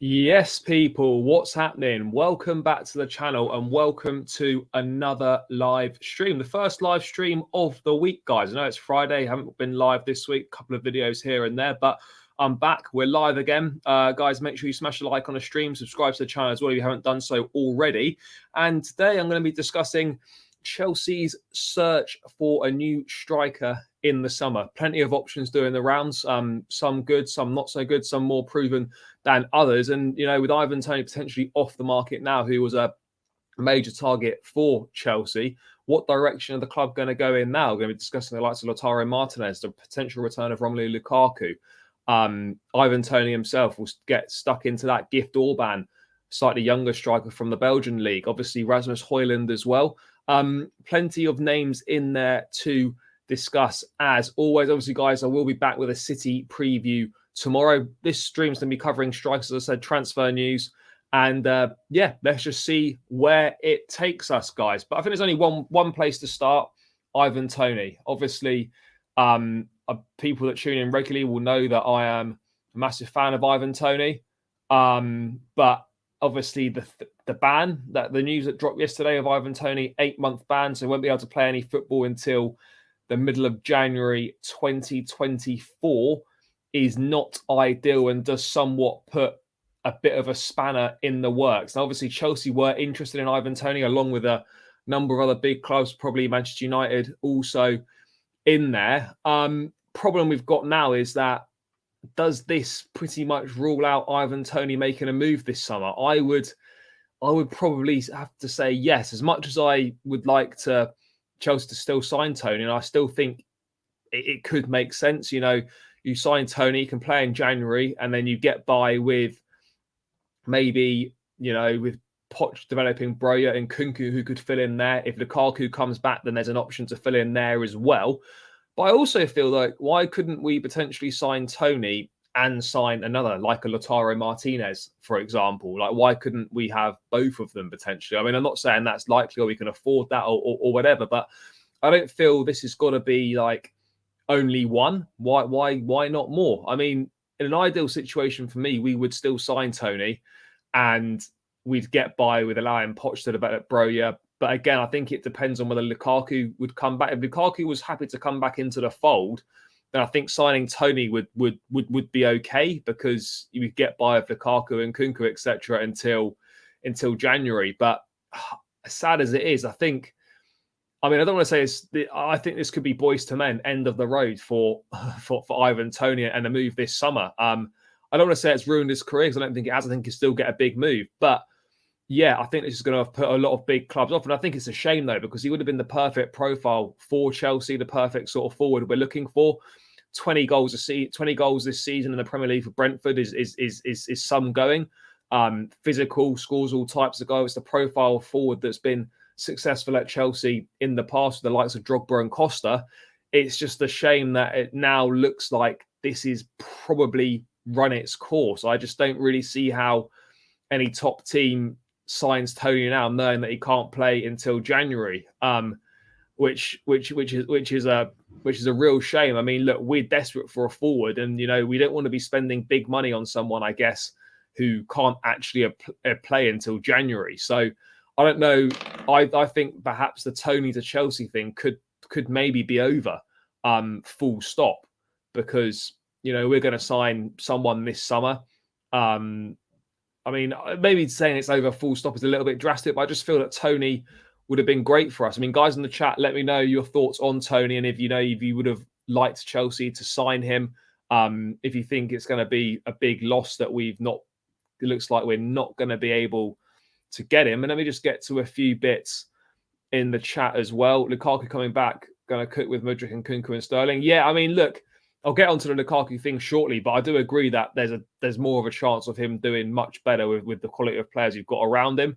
Yes, people, what's happening? Welcome back to the channel and welcome to another live stream. The first live stream of the week, guys. I know it's Friday, haven't been live this week, a couple of videos here and there, but I'm back. We're live again. Guys, make sure you smash a like on the stream, subscribe to the channel as well if you haven't done so already. And today I'm going to be discussing Chelsea's search for a new striker in the summer. Plenty of options doing the rounds, some good, some not so good, some more proven than others. And, you know, with Ivan Toney potentially off the market now, who was a major target for Chelsea, what direction are the club going to go in now? We're going to be discussing the likes of Lautaro Martinez, the potential return of Romelu Lukaku. Ivan Toney himself will get stuck into that Gift Orban, slightly younger striker from the Belgian league. Obviously, Rasmus Højlund as well. Plenty of names in there to discuss. As always, obviously, guys, I will be back with a City preview tomorrow. This stream's going to be covering strikers, as I said, transfer news. And yeah, let's just see where it takes us, guys. But I think there's only one place to start, Ivan Toney. Obviously, people that tune in regularly will know that I am a massive fan of Ivan Toney. But obviously, the ban, that the news that dropped yesterday of Ivan Toney, 8-month ban, so he won't be able to play any football until the middle of January 2024, is not ideal and does somewhat put a bit of a spanner in the works. Now, obviously, Chelsea were interested in Ivan Toney, along with a number of other big clubs, probably Manchester United also in there. Problem we've got now is that, does this pretty much rule out Ivan Toney making a move this summer? I would probably have to say yes. As much as I would like to Chelsea to still sign Toney, and I still think it could make sense. You know, you sign Toney, you can play in January, and then you get by with maybe, you know, with Poch developing Broja and Kunku, who could fill in there. If Lukaku comes back, then there's an option to fill in there as well. But I also feel like, why couldn't we potentially sign Toney and sign another, like a Lautaro Martinez, for example? Like, why couldn't we have both of them potentially? I mean, I'm not saying that's likely or we can afford that or whatever, but I don't feel this has got to be like only one. Why not more? I mean, in an ideal situation for me, we would still sign Toney and we'd get by with allowing Poch to develop Broja. But again, I think it depends on whether Lukaku would come back. If Lukaku was happy to come back into the fold, then I think signing Toney would be okay, because you would get by with Lukaku and Kunku, etc., until January. But as sad as it is, I mean, I don't want to say I think this could be boys to men, end of the road for Ivan Toney and a move this summer. I don't want to say it's ruined his career, because I don't think it has. I think he'll still get a big move. But yeah, I think this is going to put a lot of big clubs off. And I think it's a shame, though, because he would have been the perfect profile for Chelsea, the perfect sort of forward we're looking for. 20 goals this season in the Premier League for Brentford is some going. Physical, scores all types of goals. It's the profile forward that's been successful at Chelsea in the past with the likes of Drogba and Costa. It's just a shame that it now looks like this is probably run its course. I just don't really see how any top team signs Toney now, knowing that he can't play until January, which is a real shame. I mean, look, we're desperate for a forward, and you know we don't want to be spending big money on someone, I guess, who can't actually play until January. So I don't know. I think perhaps the Toney to Chelsea thing could maybe be over, full stop, because you know we're going to sign someone this summer. I mean, maybe saying it's over full stop is a little bit drastic, but I just feel that Toney would have been great for us. I mean, guys in the chat, let me know your thoughts on Toney, and if you would have liked Chelsea to sign him. If you think it's going to be a big loss that it looks like we're not going to be able to get him. And let me just get to a few bits in the chat as well. Lukaku coming back, going to cook with Mudryk and Kunku and Sterling. Yeah, I mean, look, I'll get onto the Lukaku thing shortly, but I do agree that there's more of a chance of him doing much better with the quality of players you've got around him.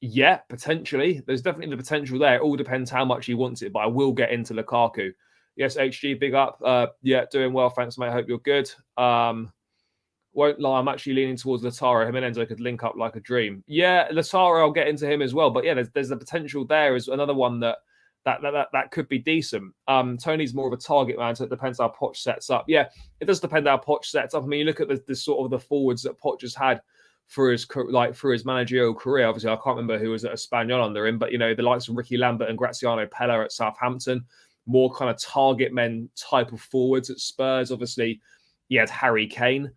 Yeah, potentially. There's definitely the potential there. It all depends how much he wants it, but I will get into Lukaku. Yes, HG, big up. Yeah, doing well. Thanks, mate. Hope you're good. Won't lie, I'm actually leaning towards Lautaro. Him and Enzo could link up like a dream. Yeah, Lautaro, I'll get into him as well. But yeah, there's the potential there as another one that that could be decent. Toney's more of a target man, so it depends how Poch sets up. Yeah, it does depend how Poch sets up. I mean, you look at the sort of the forwards that Poch has had through his managerial career. Obviously, I can't remember who was at Espanyol under him, but the likes of Ricky Lambert and Graziano Pella at Southampton, more kind of target men type of forwards at Spurs. Obviously, he had Harry Kane.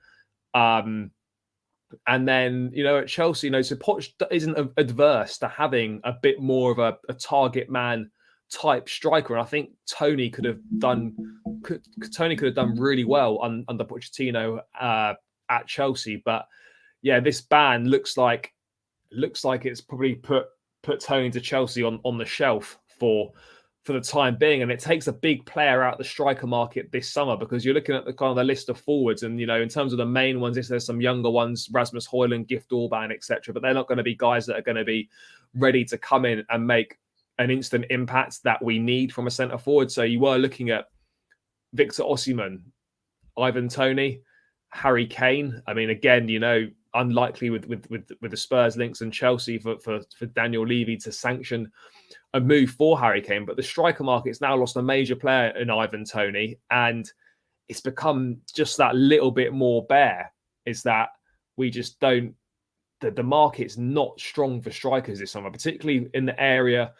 And then, at Chelsea, so Poch isn't adverse to having a bit more of a target man type striker. And I think Toney could have done really well under Pochettino at Chelsea. But yeah, this ban looks like it's probably put Toney to Chelsea on the shelf for the time being, and it takes a big player out of the striker market this summer, because you're looking at the kind of the list of forwards, and in terms of the main ones, there's some younger ones, Rasmus Højlund, Gift Orban, etc., but they're not going to be guys that are going to be ready to come in and make an instant impact that we need from a centre forward. So you were looking at Victor Osimhen, Ivan Toney, Harry Kane. I mean, again, unlikely with the Spurs links and Chelsea for Daniel Levy to sanction a move for Harry Kane. But the striker market's now lost a major player in Ivan Toney, and it's become just that little bit more bare, is that we just don't, the market's not strong for strikers this summer, particularly in the area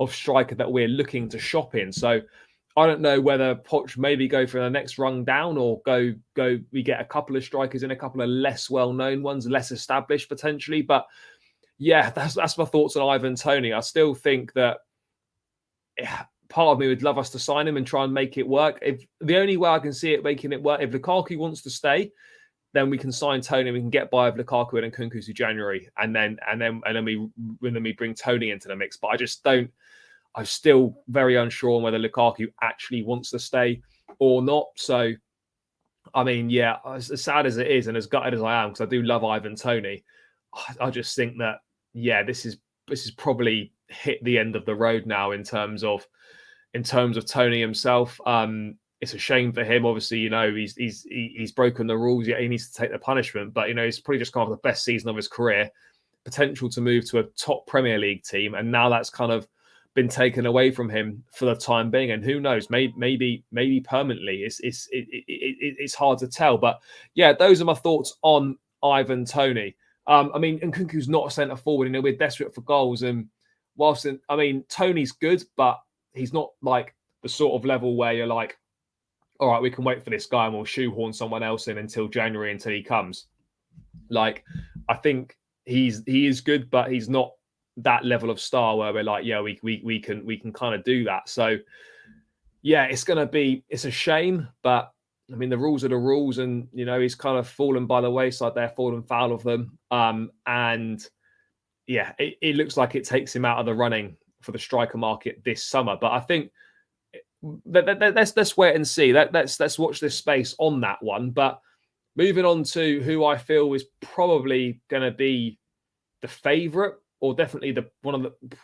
of striker that we're looking to shop in. So I don't know whether Poch maybe go for the next rung down, or we get a couple of strikers in, a couple of less well-known ones, less established potentially. But yeah, that's my thoughts on Ivan Toney. I still think that part of me would love us to sign him and try and make it work. If the only way I can see it making it work, if Lukaku wants to stay, then we can sign Toney. We can get by with Lukaku and Nkunku to January, and then we bring Toney into the mix. But I just don't. I'm still very unsure on whether Lukaku actually wants to stay or not. So, I mean, yeah, as sad as it is, and as gutted as I am, because I do love Ivan Toney, I just think that, yeah, this is probably hit the end of the road now in terms of Toney himself. It's a shame for him. Obviously, he's broken the rules. Yeah, he needs to take the punishment. But he's probably just gone for the best season of his career, potential to move to a top Premier League team, and now that's kind of been taken away from him for the time being. And who knows, maybe permanently. It's hard to tell. But yeah, those are my thoughts on Ivan Toney. I mean, Nkunku's not a centre forward. We're desperate for goals, and whilst Toney's good, but he's not like the sort of level where you're like, all right, we can wait for this guy and we'll shoehorn someone else in until January until he comes. Like, I think he is good, but he's not that level of star where we're like, yeah, we can kind of do that. So yeah, it's a shame, but I mean, the rules are the rules, and he's kind of fallen by the wayside there, fallen foul of them. And yeah, it looks like it takes him out of the running for the striker market this summer. But I think let's wait and see. Let's watch this space on that one. But moving on to who I feel is probably going to be the favourite, or definitely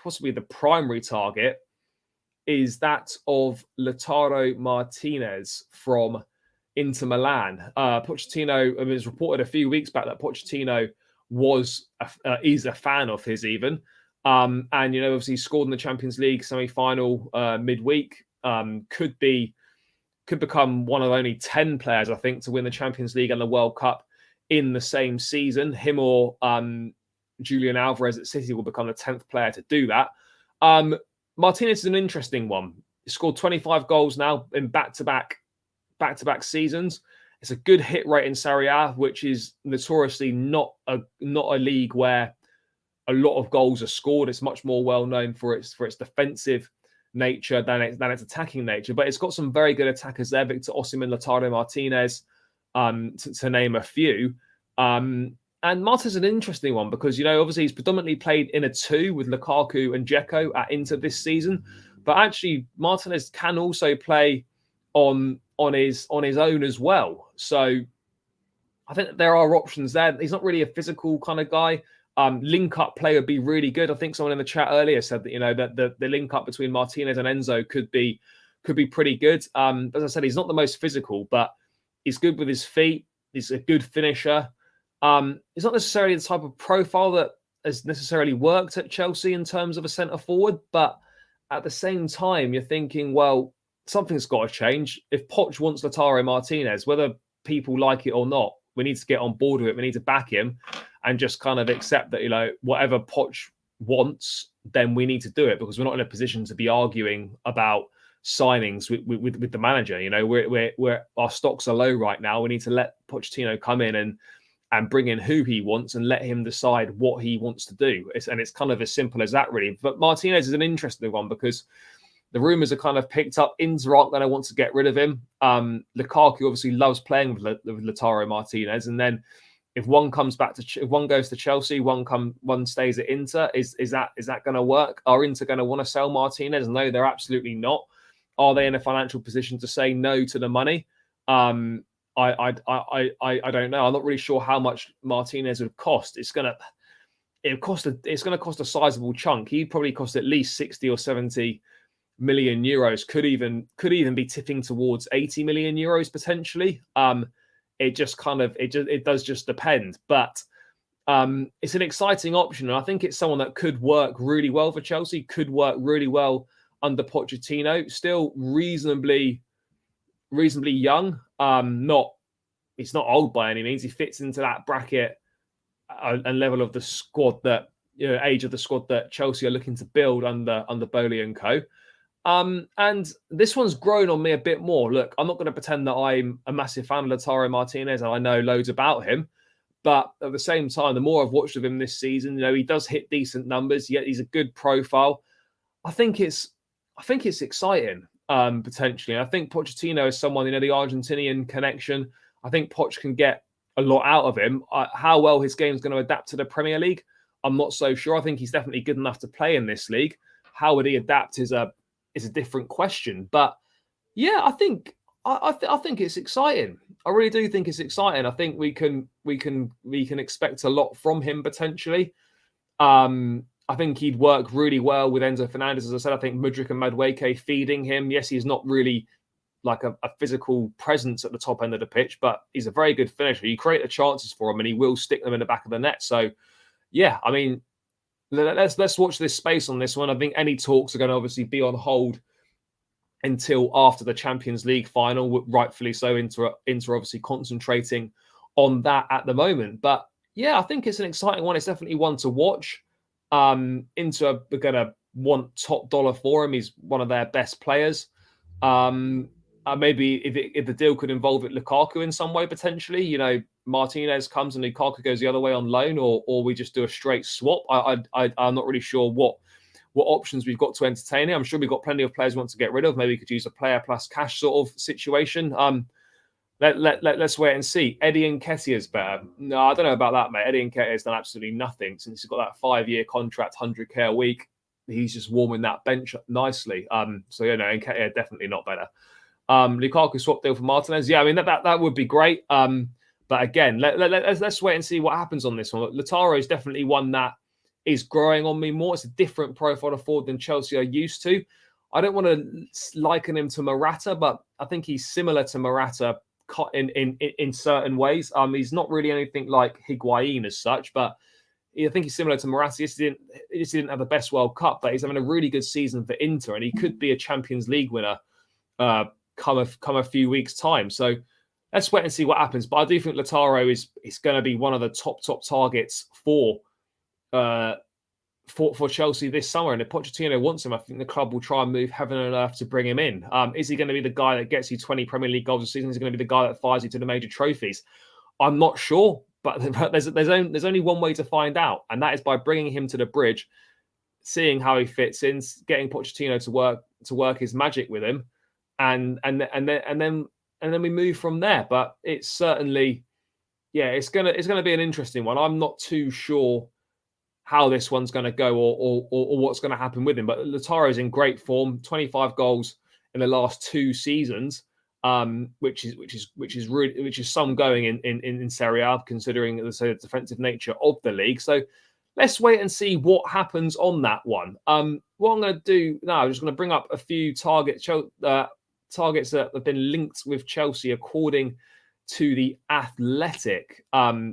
possibly the primary target, is that of Lautaro Martinez from Inter Milan. Pochettino, it was reported a few weeks back that Pochettino is a fan of his even. And, obviously scored in the Champions League semi-final midweek. Could become one of only 10 players, I think, to win the Champions League and the World Cup in the same season. Him or Julian Alvarez at City will become the 10th player to do that. Martinez is an interesting one. He scored 25 goals now in back-to-back seasons. It's a good hit rate in Serie A, which is notoriously not a league where a lot of goals are scored. It's much more well known for its defensive nature than its attacking nature. But it's got some very good attackers there: Victor Osimhen, Lautaro Martinez, to name a few. And Martinez is an interesting one because, obviously he's predominantly played in a 2 with Lukaku and Dzeko at Inter this season. But actually, Martinez can also play on his own as well. So I think there are options there. He's not really a physical kind of guy. Link-up play would be really good. I think someone in the chat earlier said that, that the link-up between Martinez and Enzo could be pretty good. As I said, he's not the most physical, but he's good with his feet. He's a good finisher. It's not necessarily the type of profile that has necessarily worked at Chelsea in terms of a centre forward, but at the same time, you're thinking, well, something's got to change. If Poch wants Lautaro Martinez, whether people like it or not, we need to get on board with it. We need to back him and just kind of accept that, whatever Poch wants, then we need to do it, because we're not in a position to be arguing about signings with the manager. We're our stocks are low right now. We need to let Pochettino come in and bring in who he wants and let him decide what he wants to do. It's kind of as simple as that, really. But Martinez is an interesting one because the rumours are kind of picked up. Inter aren't going to want to get rid of him. Lukaku obviously loves playing with Lautaro Martinez, and then if one comes back if one goes to Chelsea, one stays at Inter. Is that going to work? Are Inter going to want to sell Martinez? No, they're absolutely not. Are they in a financial position to say no to the money? I don't know. I'm not really sure how much Martinez would cost. It's going to cost a sizable chunk. He'd probably cost at least 60 or 70 million euros. Could even be tipping towards 80 million euros potentially. It does just depend. But it's an exciting option, and I think it's someone that could work really well for Chelsea. Could work really well under Pochettino. Still reasonably young. He's not old by any means. He fits into that bracket and level of the squad that age of the squad that Chelsea are looking to build under Boehly and co. And this one's grown on me a bit more. Look, I'm not going to pretend that I'm a massive fan of Lautaro Martinez and I know loads about him, but at the same time, the more I've watched of him this season, he does hit decent numbers. Yet he's a good profile. I think it's exciting. Potentially. I think Pochettino is someone, the Argentinian connection. I think Poch can get a lot out of him. How well his game's going to adapt to the Premier League, I'm not so sure. I think he's definitely good enough to play in this league. How would he adapt is a different question. But yeah, I think it's exciting. I really do think it's exciting. I think we can expect a lot from him potentially. I think he'd work really well with Enzo Fernandez. As I said, I think Mudryk and Madueke feeding him. Yes, he's not really like a physical presence at the top end of the pitch, but he's a very good finisher. You create the chances for him and he will stick them in the back of the net. So, yeah, I mean, let's watch this space on this one. I think any talks are going to obviously be on hold until after the Champions League final, rightfully so. Inter obviously concentrating on that at the moment. But, yeah, I think it's an exciting one. It's definitely one to watch. Inter are going to want top dollar for him. He's one of their best players. Maybe if the deal could involve Lukaku in some way, potentially, Martinez comes and Lukaku goes the other way on loan, or we just do a straight swap. I'm not really sure what options we've got to entertain here. I'm sure we've got plenty of players we want to get rid of. Maybe we could use a player plus cash sort of situation. Let's wait and see. Eddie Nketiah's better. No, I don't know about that, mate. Eddie Nketiah's done absolutely nothing since he's got that 5-year contract, 100k a week. He's just warming that bench up nicely. Nketiah definitely not better. Lukaku swap deal for Martinez. Yeah, I mean that would be great. But again, let's wait and see what happens on this one. Lautaro is definitely one that is growing on me more. It's a different profile of forward than Chelsea are used to. I don't want to liken him to Morata, but I think he's similar to Morata in certain ways. He's not really anything like Higuain as such, but I think he's similar to Morata. He just didn't have the best World Cup, but he's having a really good season for Inter, and he could be a Champions League winner come a few weeks' time. So let's wait and see what happens. But I do think Lautaro is going to be one of the top targets for Chelsea this summer. And if Pochettino wants him, I think the club will try and move heaven and earth to bring him in. Is he going to be the guy that gets you 20 Premier League goals a season? Is he going to be the guy that fires you to the major trophies? I'm not sure, but there's only one way to find out, and that is by bringing him to the bridge, seeing how he fits in, getting Pochettino to work his magic with him, and then we move from there. But it's certainly, it's gonna be an interesting one. I'm not too sure how this one's going to go or what's going to happen with him. But Lautaro is in great form, 25 goals in the last 2 seasons, which is some going in Serie A, considering the defensive nature of the league. So let's wait and see what happens on that one. What I'm going to do now, I'm just going to bring up a few targets that have been linked with Chelsea according to the Athletic.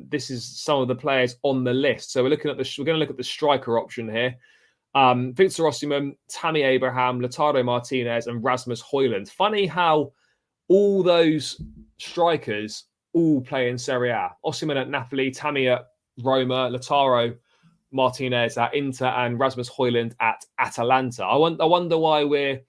This is some of the players on the list. So we're going to look at the striker option here. Victor Osimhen, Tammy Abraham, Lautaro Martinez, and Rasmus Højlund. Funny how all those strikers all play in Serie A. Osimhen at Napoli, Tammy at Roma, Lautaro Martinez at Inter, and Rasmus Højlund at Atalanta. I wonder why we're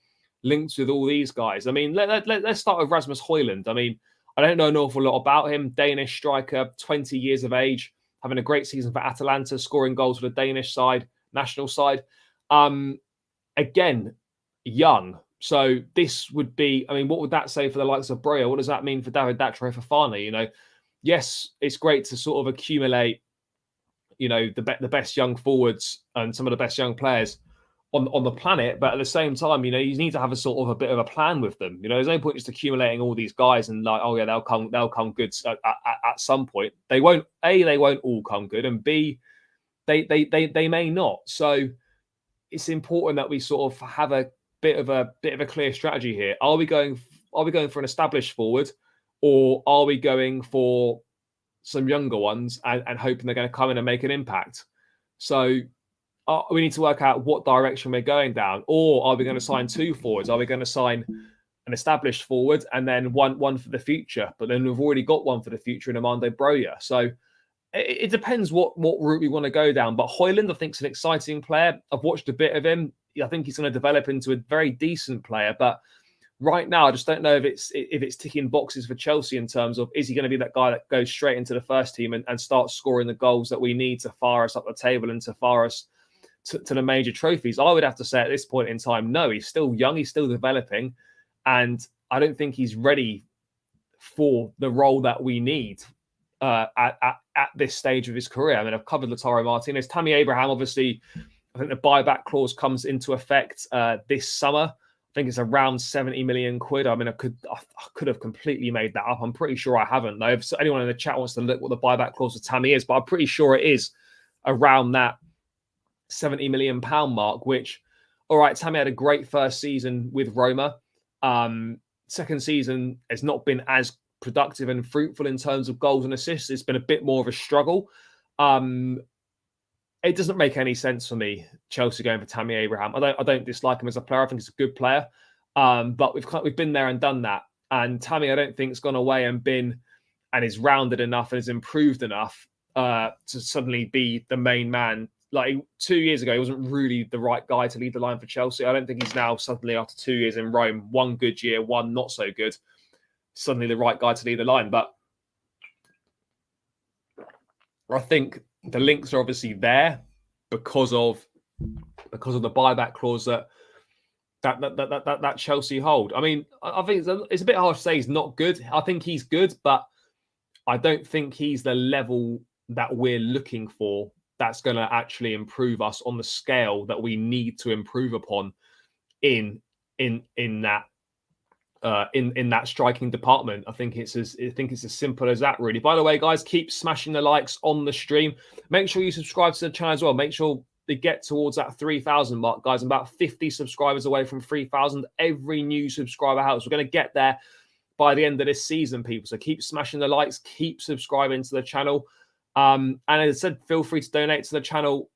linked with all these guys. I mean, let's start with Rasmus Højlund. I mean, I don't know an awful lot about him. Danish striker, 20 years of age, having a great season for Atalanta, scoring goals for the Danish side, national side. Again, young. So this would be, I mean, what would that say for the likes of Broja? What does that mean for David Datro Fofana? You know, yes, it's great to sort of accumulate, you know, the best young forwards and some of the best young players on the planet, but at the same time, you know, you need to have a sort of a bit of a plan with them. You know, there's no point just accumulating all these guys and like, oh yeah, they'll come good at some point. They won't all come good, and B, they may not. So it's important that we sort of have a bit of a clear strategy here. Are we going for an established forward, or are we going for some younger ones and hoping they're going to come in and make an impact? So we need to work out what direction we're going down. Or are we going to sign two forwards? Are we going to sign an established forward and then one for the future? But then we've already got one for the future in Armando Broja. So it depends what route we want to go down. But Højlund, I think, is an exciting player. I've watched a bit of him. I think he's going to develop into a very decent player. But right now, I just don't know if it's ticking boxes for Chelsea in terms of, is he going to be that guy that goes straight into the first team and starts scoring the goals that we need to fire us up the table and to fire us to the major trophies? I would have to say at this point in time, no, he's still young, he's still developing, and I don't think he's ready for the role that we need at this stage of his career. I mean, I've covered Lautaro Martinez. Tammy Abraham, obviously, I think the buyback clause comes into effect this summer. I think it's around 70 million quid. I mean, I could have completely made that up. I'm pretty sure I haven't, though. If anyone in the chat wants to look what the buyback clause for Tammy is, but I'm pretty sure it is around that £70 million mark, which, all right, Tammy had a great first season with Roma. Second season has not been as productive and fruitful in terms of goals and assists. It's been a bit more of a struggle. It doesn't make any sense for me, Chelsea going for Tammy Abraham. I don't dislike him as a player. I think he's a good player. But we've been there and done that. And Tammy, I don't think, has gone away and is rounded enough and has improved enough to suddenly be the main man. Like 2 years ago, he wasn't really the right guy to lead the line for Chelsea. I don't think he's now suddenly, after 2 years in Rome, one good year, one not so good, suddenly the right guy to lead the line. But I think the links are obviously there because of the buyback clause that Chelsea hold. I mean, I think it's a bit hard to say he's not good. I think he's good, but I don't think he's the level that we're looking for that's going to actually improve us on the scale that we need to improve upon in that striking department. I think it's as simple as that, really. By the way, guys, keep smashing the likes on the stream. Make sure you subscribe to the channel as well. Make sure they get towards that 3,000 mark, guys. I'm about 50 subscribers away from 3,000. Every new subscriber helps. We're going to get there by the end of this season, people. So keep smashing the likes, keep subscribing to the channel. And as I said, feel free to donate to the channel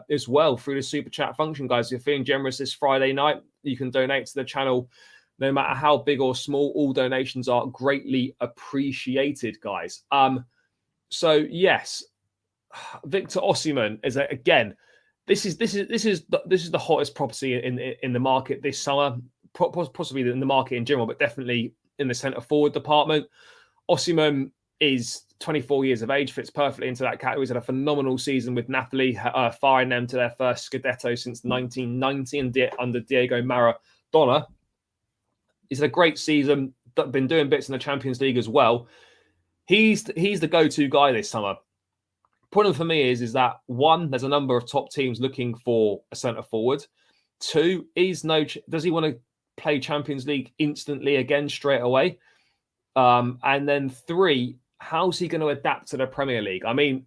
as well through the super chat function, guys. If you're feeling generous this Friday night, you can donate to the channel. No matter how big or small, all donations are greatly appreciated, guys. So yes, Victor Osimhen is again. This is the hottest property in the market this summer, possibly in the market in general, but definitely in the centre forward department. Osimhen is 24 years of age, fits perfectly into that category. He's had a phenomenal season with Napoli, firing them to their first Scudetto since 1990 and under Diego Maradona. He's had a great season, been doing bits in the Champions League as well. He's the go-to guy this summer. Problem for me is that, one, there's a number of top teams looking for a centre forward. Two, does he want to play Champions League instantly again straight away? And then three, how's he going to adapt to the Premier League? I mean,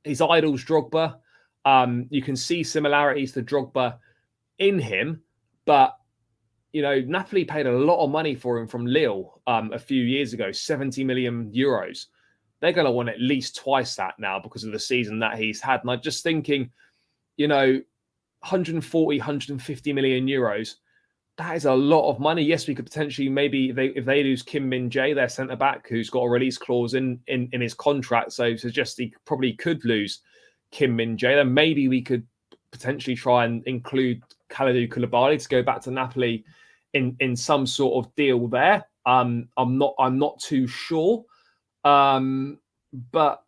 his idol's Drogba. You can see similarities to Drogba in him, but you know, Napoli paid a lot of money for him from Lille a few years ago, 70 million euros. They're going to want at least twice that now because of the season that he's had. And I'm just thinking, you know, 140, 150 million euros. That is a lot of money. Yes, we could potentially maybe if they lose Kim Min-jae, their centre back, who's got a release clause in his contract, so suggest he probably could lose Kim Min-jae. Then maybe we could potentially try and include Kalidou Koulibaly to go back to Napoli in some sort of deal there. I'm not too sure, but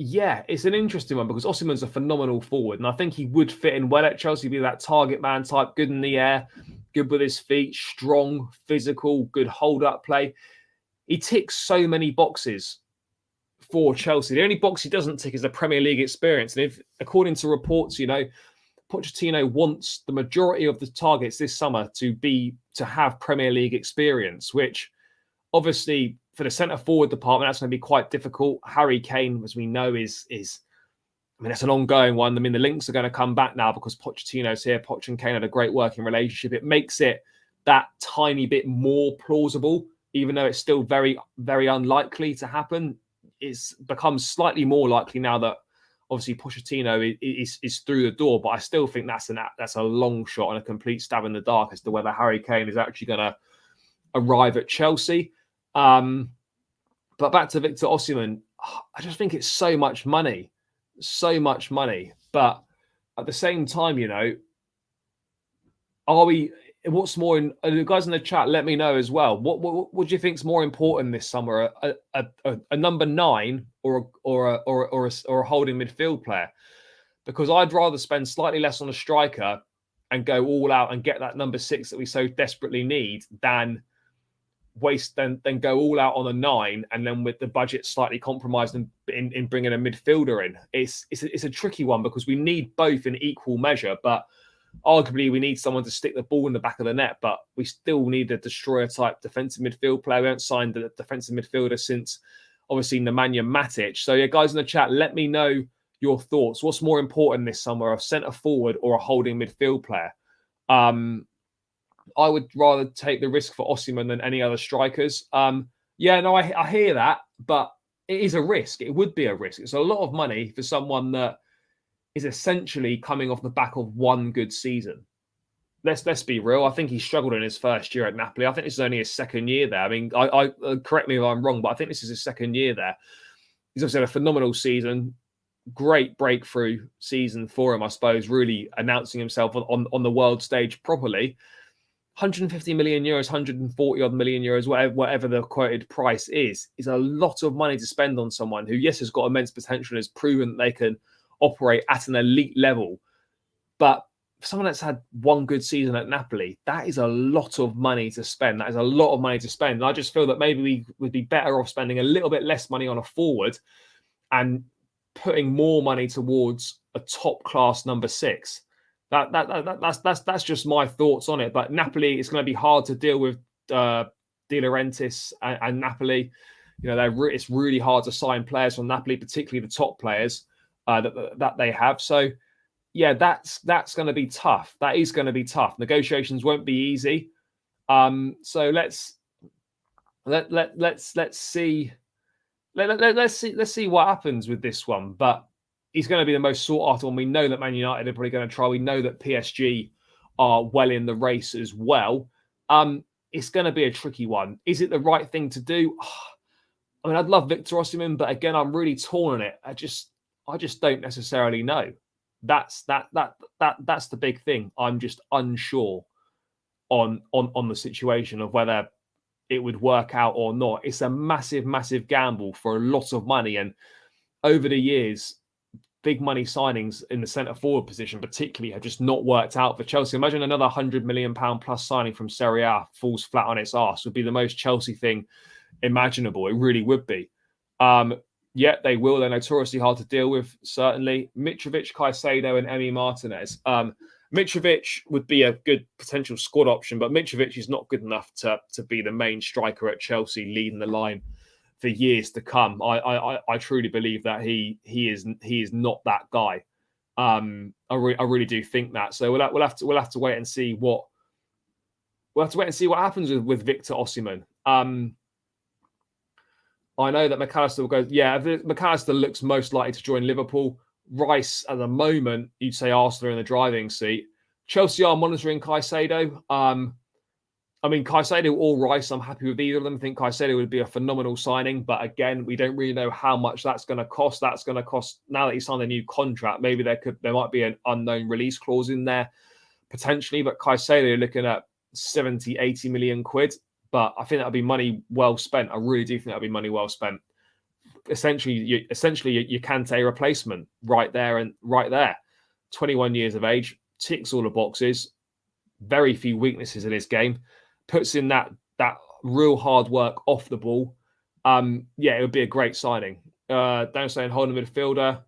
yeah, it's an interesting one because Osimhen's a phenomenal forward, and I think he would fit in well at Chelsea, be that target man type, good in the air, good with his feet, strong, physical, good hold-up play. He ticks so many boxes for Chelsea. The only box he doesn't tick is the Premier League experience. And if, according to reports, Pochettino wants the majority of the targets this summer to have Premier League experience, which obviously for the centre forward department, that's going to be quite difficult. Harry Kane, as we know, is that's an ongoing one. I mean, the links are going to come back now because Pochettino's here. Poch and Kane had a great working relationship. It makes it that tiny bit more plausible, even though it's still very, very unlikely to happen. It's become slightly more likely now that obviously Pochettino is through the door, but I still think that's a long shot and a complete stab in the dark as to whether Harry Kane is actually going to arrive at Chelsea. But back to Victor Osimhen, I just think it's so much money. But at the same time, are we? What's more? The guys in the chat, let me know as well. What do you think is more important this summer? A number 9 or a holding midfield player? Because I'd rather spend slightly less on a striker and go all out and get that number 6 that we so desperately need than go all out on a 9 and then with the budget slightly compromised in bringing a midfielder in. It's a tricky one because we need both in equal measure, but arguably we need someone to stick the ball in the back of the net, but we still need a destroyer type defensive midfield player. We haven't signed a defensive midfielder since obviously Nemanja Matic. So yeah, guys in the chat, let me know your thoughts. What's more important this summer, a centre forward or a holding midfield player? I would rather take the risk for Osimhen than any other strikers. I hear that, but it is a risk. It would be a risk. It's a lot of money for someone that is essentially coming off the back of one good season. Let's be real. I think he struggled in his first year at Napoli. I think this is only his second year there. I mean, I correct me if I'm wrong, but I think this is his second year there. He's obviously had a phenomenal season. Great breakthrough season for him, I suppose, really announcing himself on the world stage properly. 150 million euros, 140 odd million euros, whatever the quoted price is a lot of money to spend on someone who, yes, has got immense potential and has proven that they can operate at an elite level. But for someone that's had one good season at Napoli, that is a lot of money to spend. That is a lot of money to spend. And I just feel that maybe we would be better off spending a little bit less money on a forward and putting more money towards a top class number 6. That's just my thoughts on it. But Napoli, it's going to be hard to deal with De Laurentiis and Napoli. It's really hard to sign players from Napoli, particularly the top players that they have. So yeah, that's going to be tough. That is going to be tough. Negotiations won't be easy. So let's see. Let's see what happens with this one. But he's going to be the most sought after one. We know that Man United are probably going to try. We know that PSG are well in the race as well. It's going to be a tricky one. Is it the right thing to do? I mean, I'd love Victor Osimhen, but again, I'm really torn on it. I just don't necessarily know. That's the big thing. I'm just unsure on the situation of whether it would work out or not. It's a massive, massive gamble for a lot of money. And over the years, big money signings in the centre forward position, particularly, have just not worked out for Chelsea. Imagine another £100 million plus signing from Serie A falls flat on its arse. Would be the most Chelsea thing imaginable. It really would be. Yet they will. They're notoriously hard to deal with, certainly. Mitrovic, Caicedo and Emi Martinez. Mitrovic would be a good potential squad option, but Mitrovic is not good enough to be the main striker at Chelsea, leading the line for years to come. I truly believe that he is not that guy. I really do think that. So we'll have to wait and see what happens with Victor Osimhen. I know that McAllister will go. Yeah, McAllister looks most likely to join Liverpool. Rice at the moment, you'd say Arsenal are in the driving seat. Chelsea are monitoring Caicedo. I mean, Caicedo or Rice, I'm happy with either of them. I think Caicedo would be a phenomenal signing. But again, we don't really know how much that's going to cost. That's going to cost, now that he's signed a new contract, maybe there might be an unknown release clause in there potentially. But Caicedo, you're looking at 70, 80 million quid. But I think that'll be money well spent. I really do think that'll be money well spent. Essentially, you Kante replacement right there and right there. 21 years of age, ticks all the boxes. Very few weaknesses in his game. Puts in that real hard work off the ball. Yeah, it would be a great signing. Don't say holding midfielder.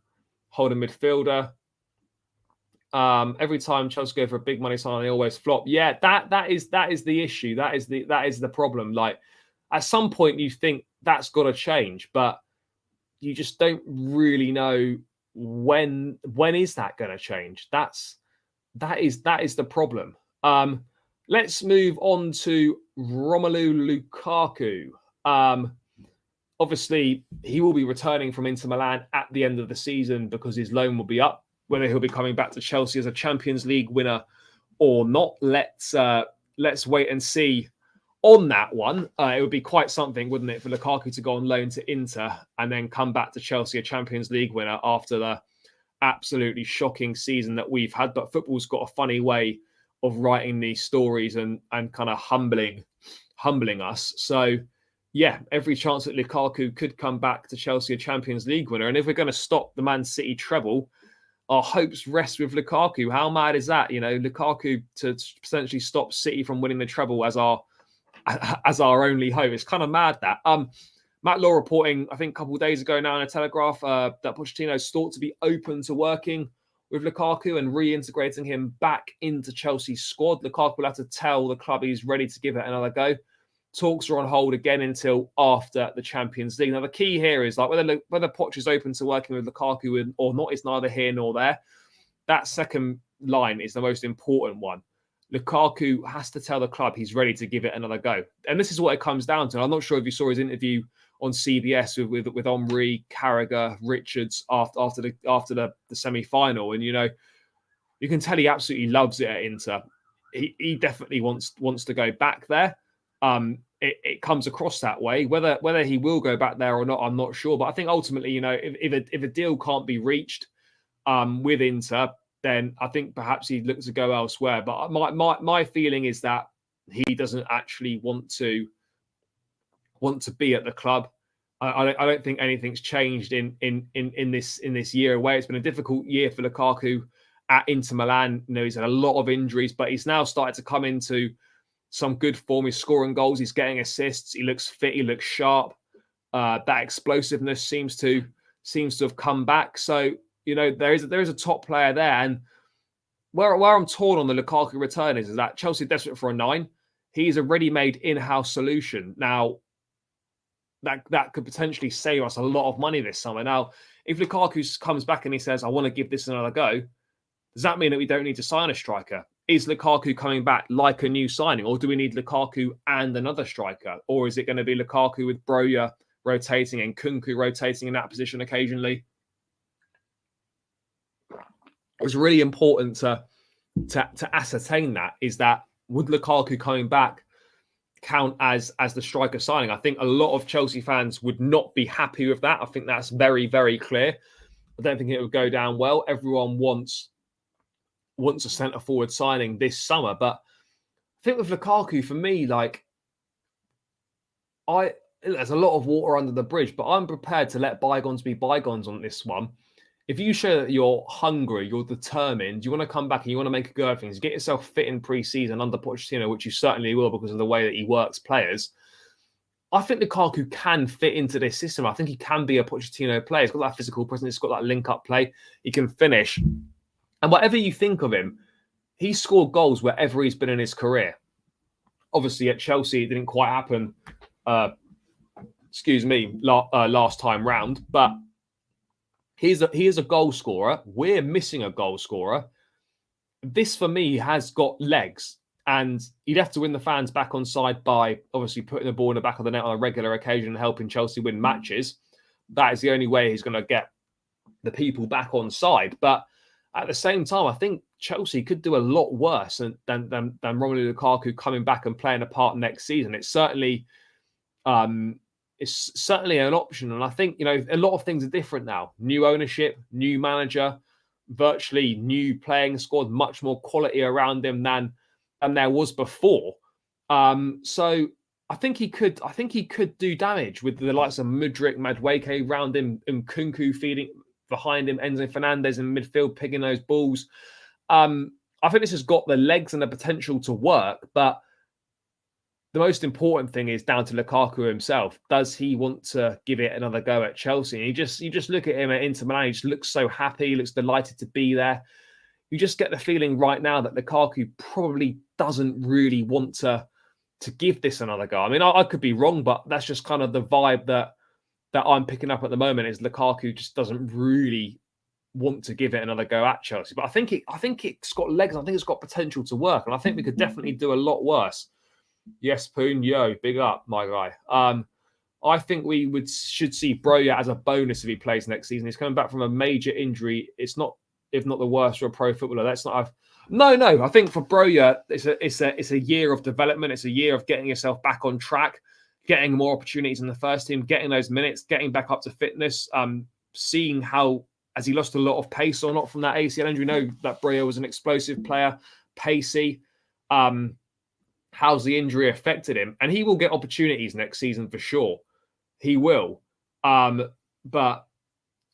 Every time Chelsea go for a big money signing, they always flop. Yeah, that is the issue. That is the problem. Like, at some point you think that's got to change, but you just don't really know when is that going to change. That is the problem. Let's move on to Romelu Lukaku. Obviously, he will be returning from Inter Milan at the end of the season because his loan will be up. Whether he'll be coming back to Chelsea as a Champions League winner or not, let's wait and see on that one. It would be quite something, wouldn't it, for Lukaku to go on loan to Inter and then come back to Chelsea a Champions League winner after the absolutely shocking season that we've had. But football's got a funny way of writing these stories and kind of humbling us. So yeah, every chance that Lukaku could come back to Chelsea a Champions League winner. And if we're going to stop the Man City treble, our hopes rest with Lukaku. How mad is that? You know, Lukaku to potentially stop City from winning the treble as our only hope. It's kind of mad that. Matt Law reporting, I think a couple of days ago now in a Telegraph, that Pochettino is thought to be open to working with Lukaku and reintegrating him back into Chelsea's squad. Lukaku will have to tell the club he's ready to give it another go. Talks are on hold again until after the Champions League. Now, the key here is like whether Poch is open to working with Lukaku or not is neither here nor there. That second line is the most important one. Lukaku has to tell the club he's ready to give it another go. And this is what it comes down to. I'm not sure if you saw his interview on CBS with Omri, Carragher, Richards after the semi-final. And, you know, you can tell he absolutely loves it at Inter. He definitely wants to go back there. It comes across that way. Whether he will go back there or not, I'm not sure. But I think ultimately, you know, if a deal can't be reached with Inter, then I think perhaps he'd look to go elsewhere. But my feeling is that he doesn't actually want to be at the club. I don't think anything's changed in this year away. It's been a difficult year for Lukaku at Inter Milan. You know, he's had a lot of injuries, but he's now started to come into some good form. He's scoring goals. He's getting assists. He looks fit. He looks sharp. That explosiveness seems to have come back. So, you know, there is a top player there. And where I'm torn on the Lukaku return is that Chelsea are desperate for a 9. He's a ready-made in-house solution. Now, that could potentially save us a lot of money this summer. Now, if Lukaku comes back and he says, I want to give this another go, does that mean that we don't need to sign a striker? Is Lukaku coming back like a new signing? Or do we need Lukaku and another striker? Or is it going to be Lukaku with Broja rotating and Kunku rotating in that position occasionally? It's really important to ascertain that. Is that, would Lukaku coming back count as the striker signing? I think a lot of Chelsea fans would not be happy with that. I think that's very, very clear. I don't think it would go down well. Everyone wants a centre-forward signing this summer. But I think with Lukaku, for me, like, there's a lot of water under the bridge, but I'm prepared to let bygones be bygones on this one. If you show that you're hungry, you're determined, you want to come back and you want to make a go of things, get yourself fit in pre-season under Pochettino, which you certainly will because of the way that he works players, I think Lukaku can fit into this system. I think he can be a Pochettino player. He's got that physical presence. He's got that link-up play. He can finish. And whatever you think of him, he's scored goals wherever he's been in his career. Obviously, at Chelsea, it didn't quite happen, last time round. But he is a goal scorer. We're missing a goal scorer. This, for me, has got legs. And he'd have to win the fans back on side by obviously putting the ball in the back of the net on a regular occasion and helping Chelsea win matches. That is the only way he's going to get the people back on side. But at the same time, I think Chelsea could do a lot worse than Romelu Lukaku coming back and playing a part next season. It's certainly an option. And I think, a lot of things are different now. New ownership, new manager, virtually new playing squad, much more quality around him than there was before. So I think he could do damage with the likes of Mudryk, Madueke around him, and Nkunku feeding behind him, Enzo Fernandez in midfield, picking those balls. I think this has got the legs and the potential to work, but the most important thing is down to Lukaku himself. Does he want to give it another go at Chelsea? And you just look at him at Inter Milan, he just looks so happy, he looks delighted to be there. You just get the feeling right now that Lukaku probably doesn't really want to give this another go. I mean, I could be wrong, but that's just kind of the vibe that I'm picking up at the moment, is Lukaku just doesn't really want to give it another go at Chelsea. But I think it's got legs. I think it's got potential to work, and I think we could definitely do a lot worse. Yes, Poon, yo, big up, my guy. I think we should see Broja as a bonus if he plays next season. He's coming back from a major injury. It's not, if not the worst for a pro footballer. That's not. No. I think for Broja, it's a year of development. It's a year of getting yourself back on track, getting more opportunities in the first team, getting those minutes, getting back up to fitness, seeing how, has he lost a lot of pace or not from that ACL injury? We know that Broja was an explosive player, pacey. How's the injury affected him? And he will get opportunities next season for sure. He will. But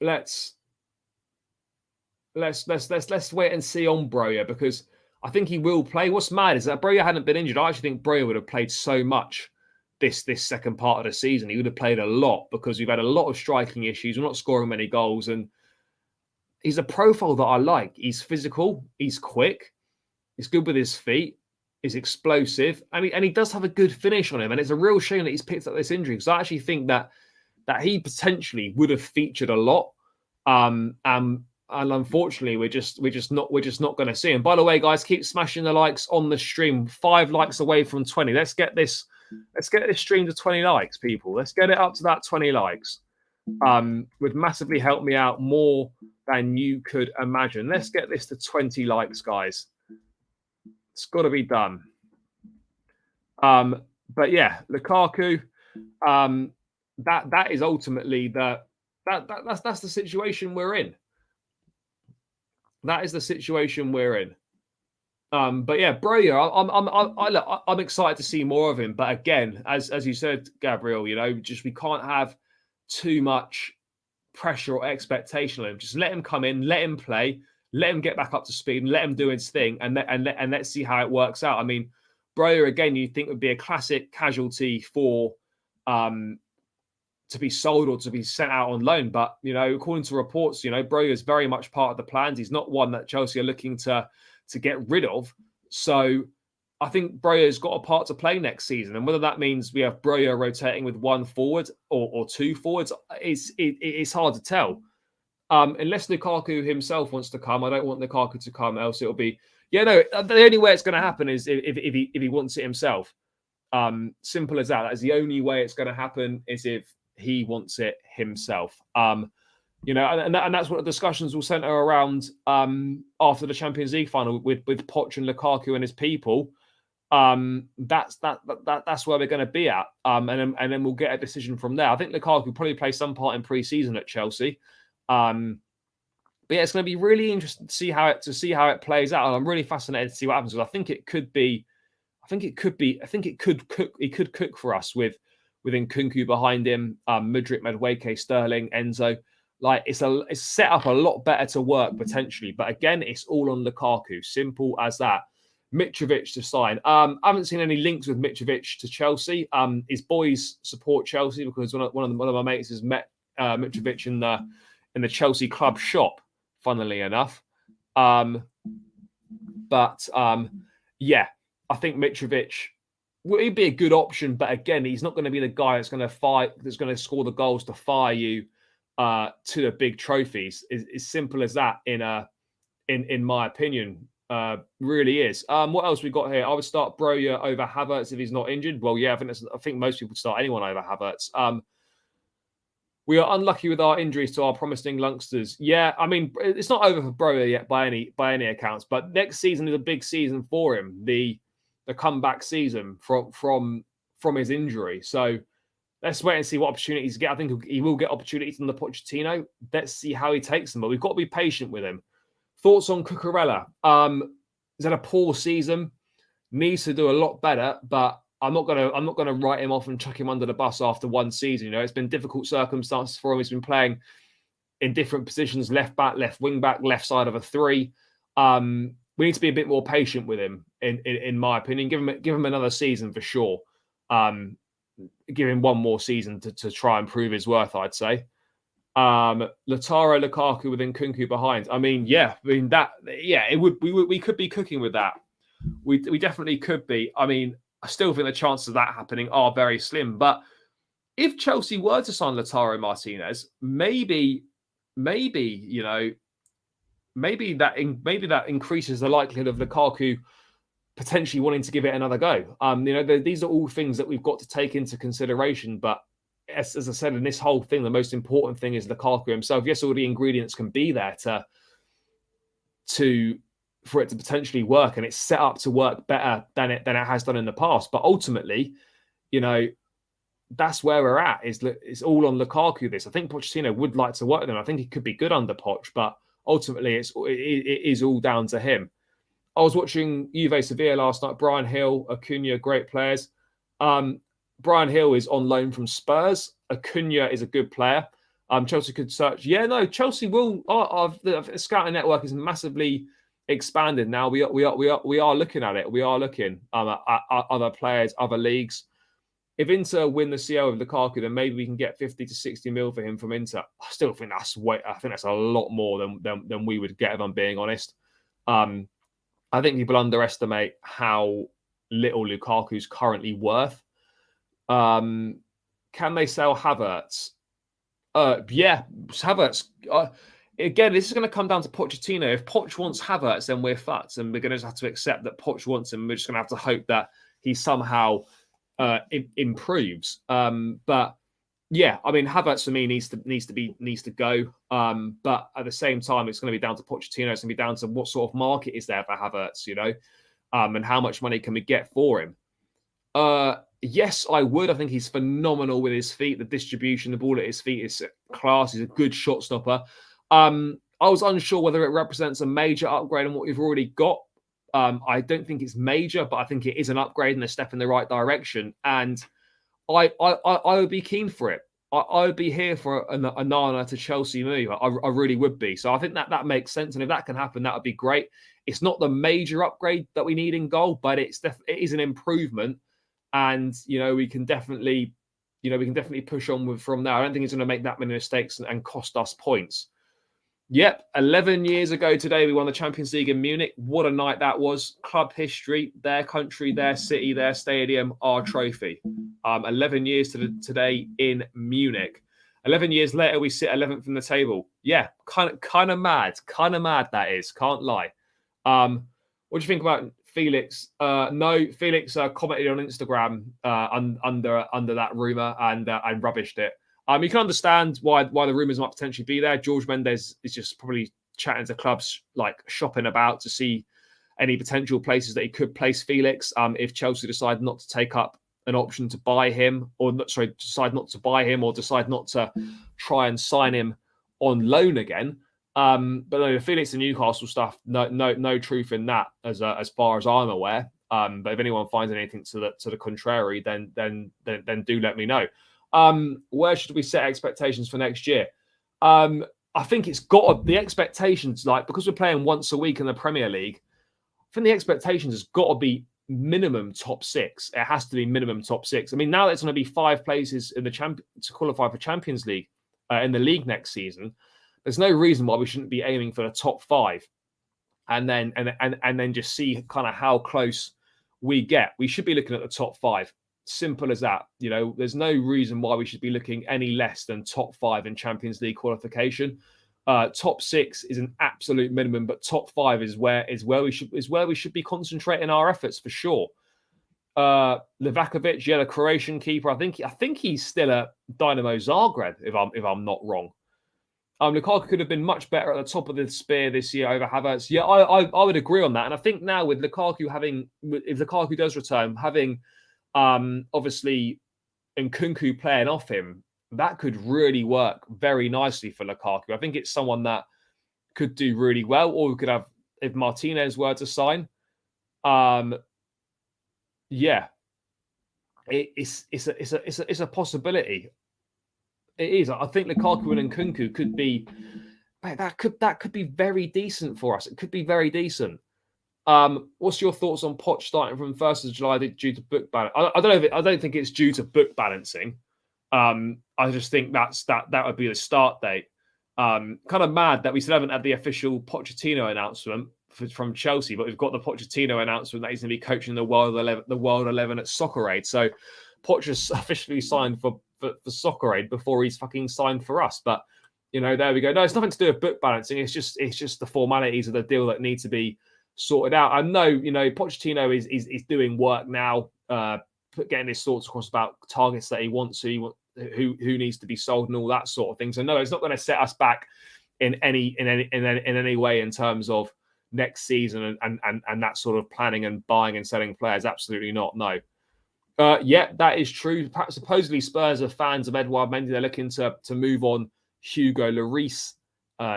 let's wait and see on Broja, because I think he will play. What's mad is that Broja hadn't been injured. I actually think Broja would have played so much this second part of the season. He would have played a lot, because we've had a lot of striking issues. We're not scoring many goals, and he's a profile that I like. He's physical, he's quick, he's good with his feet, he's explosive, and he does have a good finish on him. And it's a real shame that he's picked up this injury, because I actually think that he potentially would have featured a lot. And unfortunately, we're just not going to see him. By the way, guys, keep smashing the likes on the stream. 5 likes away from 20. Let's get this stream to 20 likes, people. Let's get it up to that 20 likes. Would massively help me out more than you could imagine. Let's get this to 20 likes, guys. It's got to be done. But yeah, Lukaku. That is ultimately that's the situation we're in. That is the situation we're in. But yeah, Broja, I'm excited to see more of him. But again, as you said, Gabriel, just we can't have too much pressure or expectation on him. Just let him come in, let him play, let him get back up to speed, and let him do his thing, and let's see how it works out. I mean, Broja, again, you think would be a classic casualty for to be sold or to be sent out on loan. But, according to reports, Broja is very much part of the plans. He's not one that Chelsea are looking to get rid of. So I think Broja's got a part to play next season. And whether that means we have Broja rotating with one forward or two forwards, it's hard to tell. Unless Lukaku himself wants to come. I don't want Lukaku to come, else it'll be... the only way it's going to happen is if he wants it himself. Simple as that. That's the only way it's going to happen, is if he wants it himself. And that's what the discussions will centre around after the Champions League final with Poch and Lukaku and his people. That's where we're going to be at. And then we'll get a decision from there. I think Lukaku will probably play some part in pre-season at Chelsea. But yeah, it's going to be really interesting to see how it plays out. And I'm really fascinated to see what happens, because I think it could cook for us with Nkunku behind him, Mudryk, Madueke, Sterling, Enzo. Like, it's set up a lot better to work potentially. But again, it's all on Lukaku. Simple as that. Mitrovic to sign. I haven't seen any links with Mitrovic to Chelsea. His boys support Chelsea, because one of my mates has met Mitrovic in the Chelsea club shop, funnily enough. Yeah, I think Mitrovic would be a good option, but again, he's not going to be the guy that's going to score the goals to fire you to the big trophies. It's simple as that. In my opinion, really is. What else we got here? I would start Broja over Havertz if he's not injured. Well, yeah, I think most people would start anyone over Havertz. We are unlucky with our injuries to our promising youngsters. Yeah, I mean, it's not over for Broja yet by any accounts, but next season is a big season for him. The comeback season from his injury. So let's wait and see what opportunities he get. I think he will get opportunities on the Pochettino. Let's see how he takes them, but we've got to be patient with him. Thoughts on Cucurella? He's had a poor season. Needs to do a lot better, but I'm not gonna write him off and chuck him under the bus after one season. You know, it's been difficult circumstances for him. He's been playing in different positions: left back, left wing back, left side of a three. We need to be a bit more patient with him, in my opinion. Give him another season for sure. Give him one more season to try and prove his worth, I'd say. Lautaro Lukaku with Nkunku behind. We could be cooking with that. We definitely could be. I mean, I still think the chances of that happening are very slim. But if Chelsea were to sign Lautaro Martinez, maybe that increases the likelihood of Lukaku potentially wanting to give it another go. These are all things that we've got to take into consideration. But as I said, in this whole thing, the most important thing is Lukaku himself. Yes, all the ingredients can be there for it to potentially work, and it's set up to work better than it has done in the past. But ultimately, that's where we're at. It's all on Lukaku. I think Pochettino would like to work with him. I think he could be good under Poch, but ultimately, it is all down to him. I was watching Juve Sevilla last night. Brian Hill, Acuna, great players. Brian Hill is on loan from Spurs. Acuna is a good player. Chelsea could search. Yeah, no, Chelsea will. The scouting network is massively expanded now. We are looking at it. We are looking at other players, other leagues. If Inter win the CL with Lukaku, then maybe we can get 50 to 60 mil for him from Inter. I still think that's a lot more than we would get, if I'm being honest. I think people underestimate how little Lukaku's currently worth. Can they sell Havertz? Yeah, Havertz. Again, this is going to come down to Pochettino. If Poch wants Havertz, then we're fucked, and we're going to have to accept that Poch wants him. We're just going to have to hope that he somehow improves. But yeah, I mean, Havertz for me needs to go. But at the same time, it's going to be down to Pochettino. It's going to be down to what sort of market is there for Havertz, and how much money can we get for him. Yes, I would. I think he's phenomenal with his feet. The distribution, the ball at his feet is class. He's a good shot stopper. I was unsure whether it represents a major upgrade on what we've already got. I don't think it's major, but I think it is an upgrade and a step in the right direction. And I would be keen for it. I would be here for a Nana to Chelsea move. I really would be. So I think that makes sense. And if that can happen, that would be great. It's not the major upgrade that we need in goal, but it is an improvement. And we can definitely push on from there. I don't think it's going to make that many mistakes and cost us points. Yep, 11 years ago today, we won the Champions League in Munich. What a night that was. Club history, their country, their city, their stadium, our trophy. 11 years today in Munich. 11 years later, we sit 11th in the table. Yeah, kind of mad. Kind of mad, that is. Can't lie. What do you think about Felix? No, Felix commented on Instagram under that rumour and rubbished it. You can understand why the rumours might potentially be there. George Mendes is just probably chatting to clubs, like shopping about to see any potential places that he could place Felix if Chelsea decide not to take up an option to buy him, decide not to buy him, or decide not to try and sign him on loan again. But no, the Felix and Newcastle stuff, no truth in that as far as I'm aware. But if anyone finds anything to the contrary, then do let me know. Where should we set expectations for next year? I think it's got the expectations, because we're playing once a week in the Premier League. I think the expectations has got to be minimum top 6. It has to be minimum top 6. I mean, now it's going to be 5 places in the to qualify for Champions League in the league next season. There's no reason why we shouldn't be aiming for the top 5, and then just see kind of how close we get. We should be looking at the top 5. Simple as that. There's no reason why we should be looking any less than top 5 in Champions League qualification. Top 6 is an absolute minimum, but top 5 is where we should be concentrating our efforts for sure. Livakovic, the Croatian keeper. I think he's still at Dynamo Zagreb, if I'm not wrong. Lukaku could have been much better at the top of the spear this year over Havertz. Yeah, I would agree on that. And I think now with Lukaku if Lukaku does return, having obviously Nkunku playing off him, that could really work very nicely for Lukaku. I think it's someone that could do really well, or we could have, if Martinez were to sign, yeah, it's a possibility. It is. I think Lukaku and Nkunku could be that could be very decent for us. It could be very decent. What's your thoughts on Poch starting from 1st of July due to book balance? I don't know. I don't think it's due to book balancing. I just think that would be the start date. Kind of mad that we still haven't had the official Pochettino announcement from Chelsea, but we've got the Pochettino announcement that he's going to be coaching the World 11 at Soccer Aid. So Poch has officially signed for Soccer Aid before he's fucking signed for us. But there we go. No, it's nothing to do with book balancing. It's just the formalities of the deal that need to be sorted out. I know, Pochettino is doing work now, getting his thoughts across about targets that he wants to, who needs to be sold and all that sort of thing. So no, it's not going to set us back in any way in terms of next season and that sort of planning and buying and selling players. Absolutely not. No. Yeah, that is true. Perhaps supposedly Spurs are fans of Edouard Mendy. They're looking to move on Hugo Lloris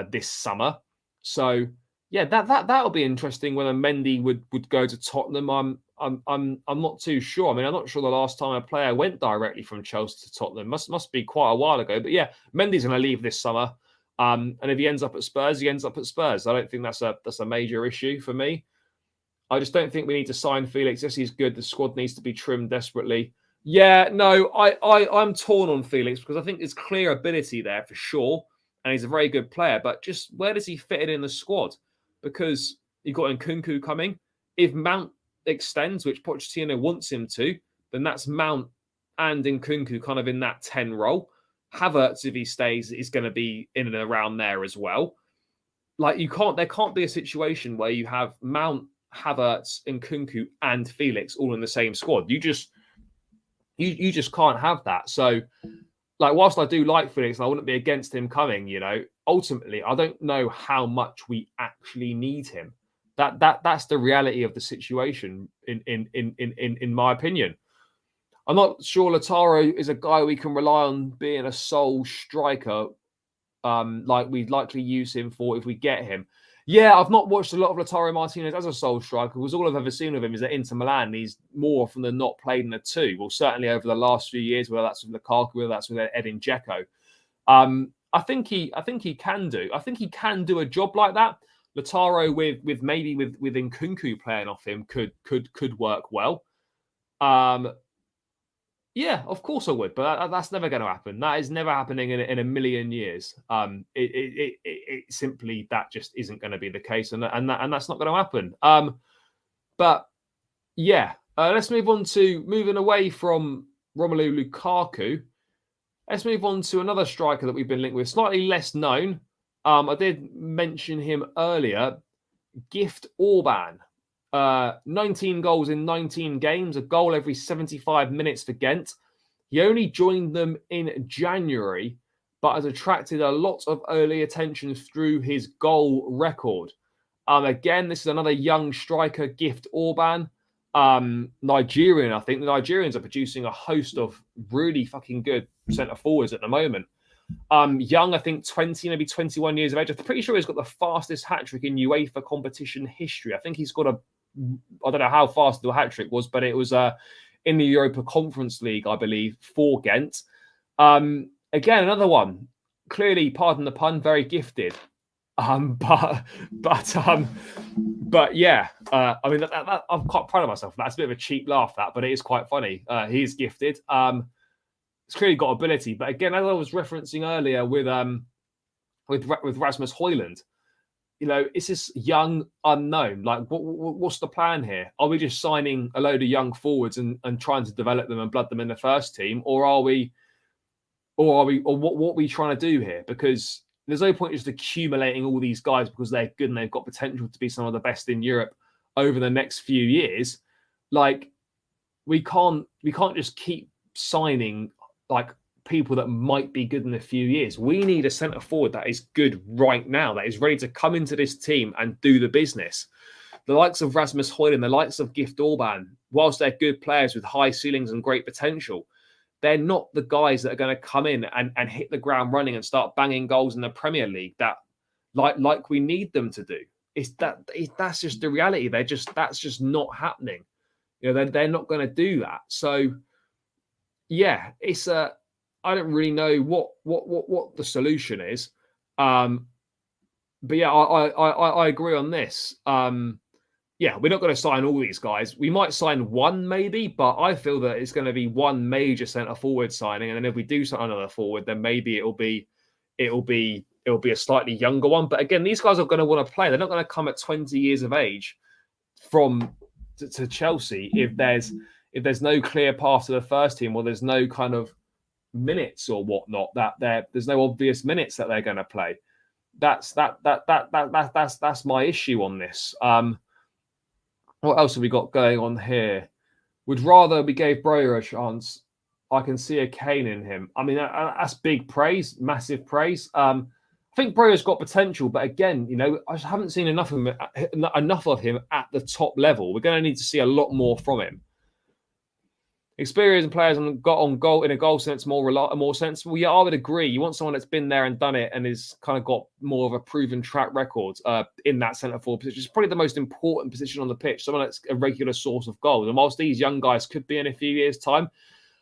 this summer. So yeah, that'll be interesting whether Mendy would go to Tottenham. I'm not too sure. I mean, I'm not sure the last time a player went directly from Chelsea to Tottenham. Must be quite a while ago. But yeah, Mendy's going to leave this summer. And if he ends up at Spurs, he ends up at Spurs. I don't think that's a major issue for me. I just don't think we need to sign Felix. Yes, he's good. The squad needs to be trimmed desperately. Yeah, no, I'm torn on Felix because I think there's clear ability there for sure. And he's a very good player. But just where does he fit in the squad? Because you've got Nkunku coming. If Mount extends, which Pochettino wants him to, then that's Mount and Nkunku kind of in that 10 role. Havertz, if he stays, is going to be in and around there as well. Like there can't be a situation where you have Mount, Havertz, Nkunku, and Felix all in the same squad. You just can't have that. So, like, whilst I do like Felix and I wouldn't be against him coming, ultimately I don't know how much we actually need him. That's the reality of the situation in my opinion. I'm not sure Lautaro is a guy we can rely on being a sole striker, like we'd likely use him for if we get him. Yeah, I've not watched a lot of Lautaro Martinez as a sole striker because all I've ever seen of him is at Inter Milan. He's more often than not played in a 2. Well, certainly over the last few years, whether that's with Lukaku, whether that's with Edin Dzeko. I think he can do. I think he can do a job like that. Lautaro with Nkunku playing off him could work well. Yeah, of course I would, but that's never going to happen. That is never happening in a million years. It simply that just isn't going to be the case, and that's not going to happen. But yeah, let's move on to moving away from Romelu Lukaku. Let's move on to another striker that we've been linked with, slightly less known. I did mention him earlier, Gift Orban. 19 goals in 19 games, a goal every 75 minutes for Ghent. He only joined them in January, but has attracted a lot of early attention through his goal record. Again, this is another young striker, Gift Orban. Nigerian, I think. The Nigerians are producing a host of really fucking good centre forwards at the moment. Young, I think 20, maybe 21 years of age. I'm pretty sure he's got the fastest hat-trick in UEFA competition history. I think he's got I don't know how fast the hat-trick was, but it was in the Europa Conference League, I believe, for Ghent. Again, another one. Clearly, pardon the pun, very gifted. But yeah, I mean, I'm quite proud of myself. That's a bit of a cheap laugh, but it is quite funny. He is gifted. It's clearly got ability, but again, as I was referencing earlier with Rasmus Højlund, it's this young unknown. Like, what's the plan here? Are we just signing a load of young forwards and trying to develop them and blood them in the first team, or what are we trying to do here? Because there's no point just accumulating all these guys because they're good and they've got potential to be some of the best in Europe over the next few years. Like, we can't just keep signing like people that might be good in a few years. We need a centre forward that is good right now, that is ready to come into this team and do the business. The likes of Rasmus Højlund, the likes of Gift Orban, whilst they're good players with high ceilings and great potential, they're not the guys that are going to come in and hit the ground running and start banging goals in the Premier League that like we need them to do. That's just the reality. That's just not happening. You know, they're not going to do that. So yeah, I don't really know what the solution is. But yeah, I agree on this. Yeah, we're not going to sign all these guys. We might sign one maybe, but I feel that it's going to be one major centre forward signing, and then if we do sign another forward, then maybe it'll be a slightly younger one. But again, these guys are going to want to play. They're not going to come at 20 years of age to Chelsea if there's no clear path to the first team, or there's no kind of minutes or whatnot, there's no obvious minutes that they're going to play. That's my issue on this. What else have we got going on here? Would rather we gave Broja a chance. I can see a Kane in him. I mean, that's big praise, massive praise. I think Broja's got potential, but again, you know, I just haven't seen enough of him at the top level. We're going to need to see a lot more from him. Experienced players got on goal in a goal sense more sensible. Yeah, I would agree. You want someone that's been there and done it and is kind of got more of a proven track record in that centre forward position. It's probably the most important position on the pitch. Someone that's a regular source of goals. And whilst these young guys could be in a few years' time,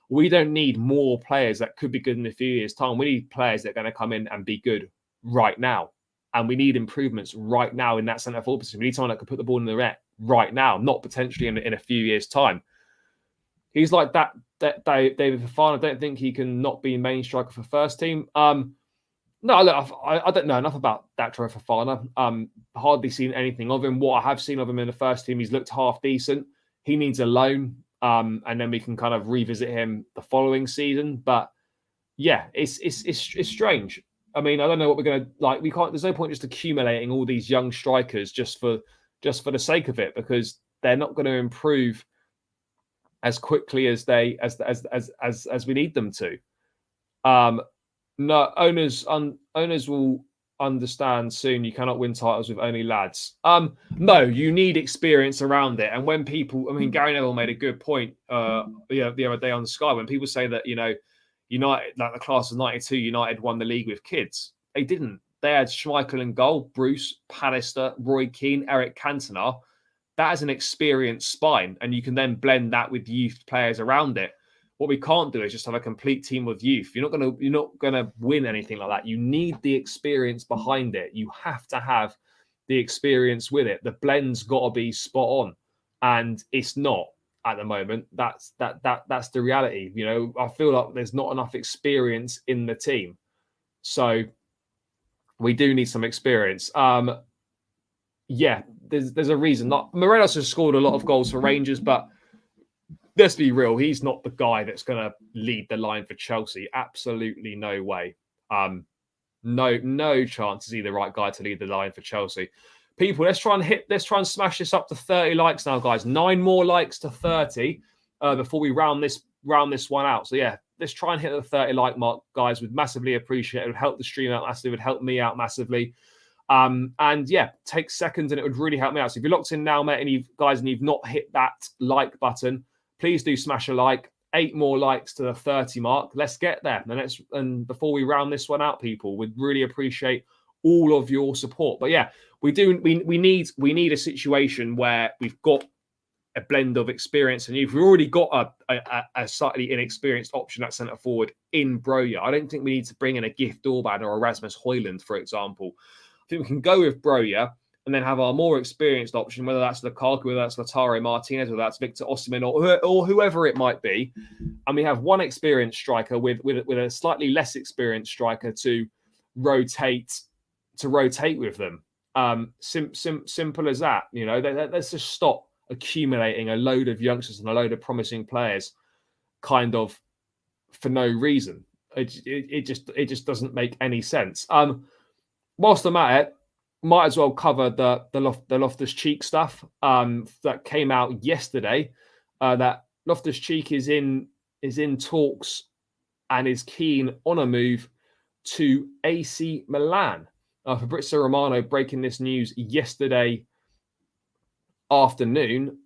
we don't need more players that could be good in a few years' time. We need players that are going to come in and be good right now. And we need improvements right now in that centre forward position. We need someone that can put the ball in the net right now, not potentially in a few years' time. He's like that David Fofana. I don't think he can not be main striker for first team. No, look, I don't know enough about that Fofana. Hardly seen anything of him. What I have seen of him in the first team, he's looked half decent. He needs a loan, and then we can kind of revisit him the following season. But yeah, it's strange. I mean, I don't know what we're going to like. We can't. There's no point just accumulating all these young strikers just for the sake of it, because they're not going to improve as quickly as we need them to. No, owners will understand soon. You cannot win titles with only lads. No, you need experience around it. And when people, I mean, Gary Neville made a good point the other day on Sky, when people say that, you know, United, like the class of '92, United won the league with kids. They didn't. They had Schmeichel in goal, Bruce, Pallister, Roy Keane, Eric Cantona. That is an experienced spine, and you can then blend that with youth players around it. What we can't do is just have a complete team of youth. You're not gonna win anything like that. You need the experience behind it. You have to have the experience with it. The blend's got to be spot on, and it's not at the moment. That's the reality. You know, I feel like there's not enough experience in the team, so we do need some experience. Yeah, there's a reason. Morelos has scored a lot of goals for Rangers, but let's be real, he's not the guy that's going to lead the line for Chelsea. Absolutely no way. No chance is he the right guy to lead the line for Chelsea. People, let's try and smash this up to 30 likes now, guys. 9 more likes to 30 before we round this one out. So yeah, let's try and hit the 30 like mark, guys. We'd massively appreciate it. It would help the stream out massively. It would help me out massively. And yeah, take seconds and it would really help me out. So if you're locked in now, mate, and you've not hit that like button, please do smash a like. 8 more likes to the 30 mark. Let's get there. And before we round this one out, people, we'd really appreciate all of your support. But yeah, we need a situation where we've got a blend of experience and you've already got a slightly inexperienced option at centre forward in Broja. I don't think we need to bring in a Gift Orban or a Rasmus Højlund, for example. I think we can go with Broja and then have our more experienced option, whether that's Lukaku, whether that's Lautaro Martinez, whether that's Victor Osimhen, or whoever it might be. And we have one experienced striker with a slightly less experienced striker to rotate with them. Simple as that. You know, let's just stop accumulating a load of youngsters and a load of promising players, kind of for no reason. It just doesn't make any sense. Whilst I'm at it, might as well cover the Loftus-Cheek stuff that came out yesterday. That Loftus-Cheek is in talks and is keen on a move to AC Milan. Fabrizio Romano breaking this news yesterday afternoon.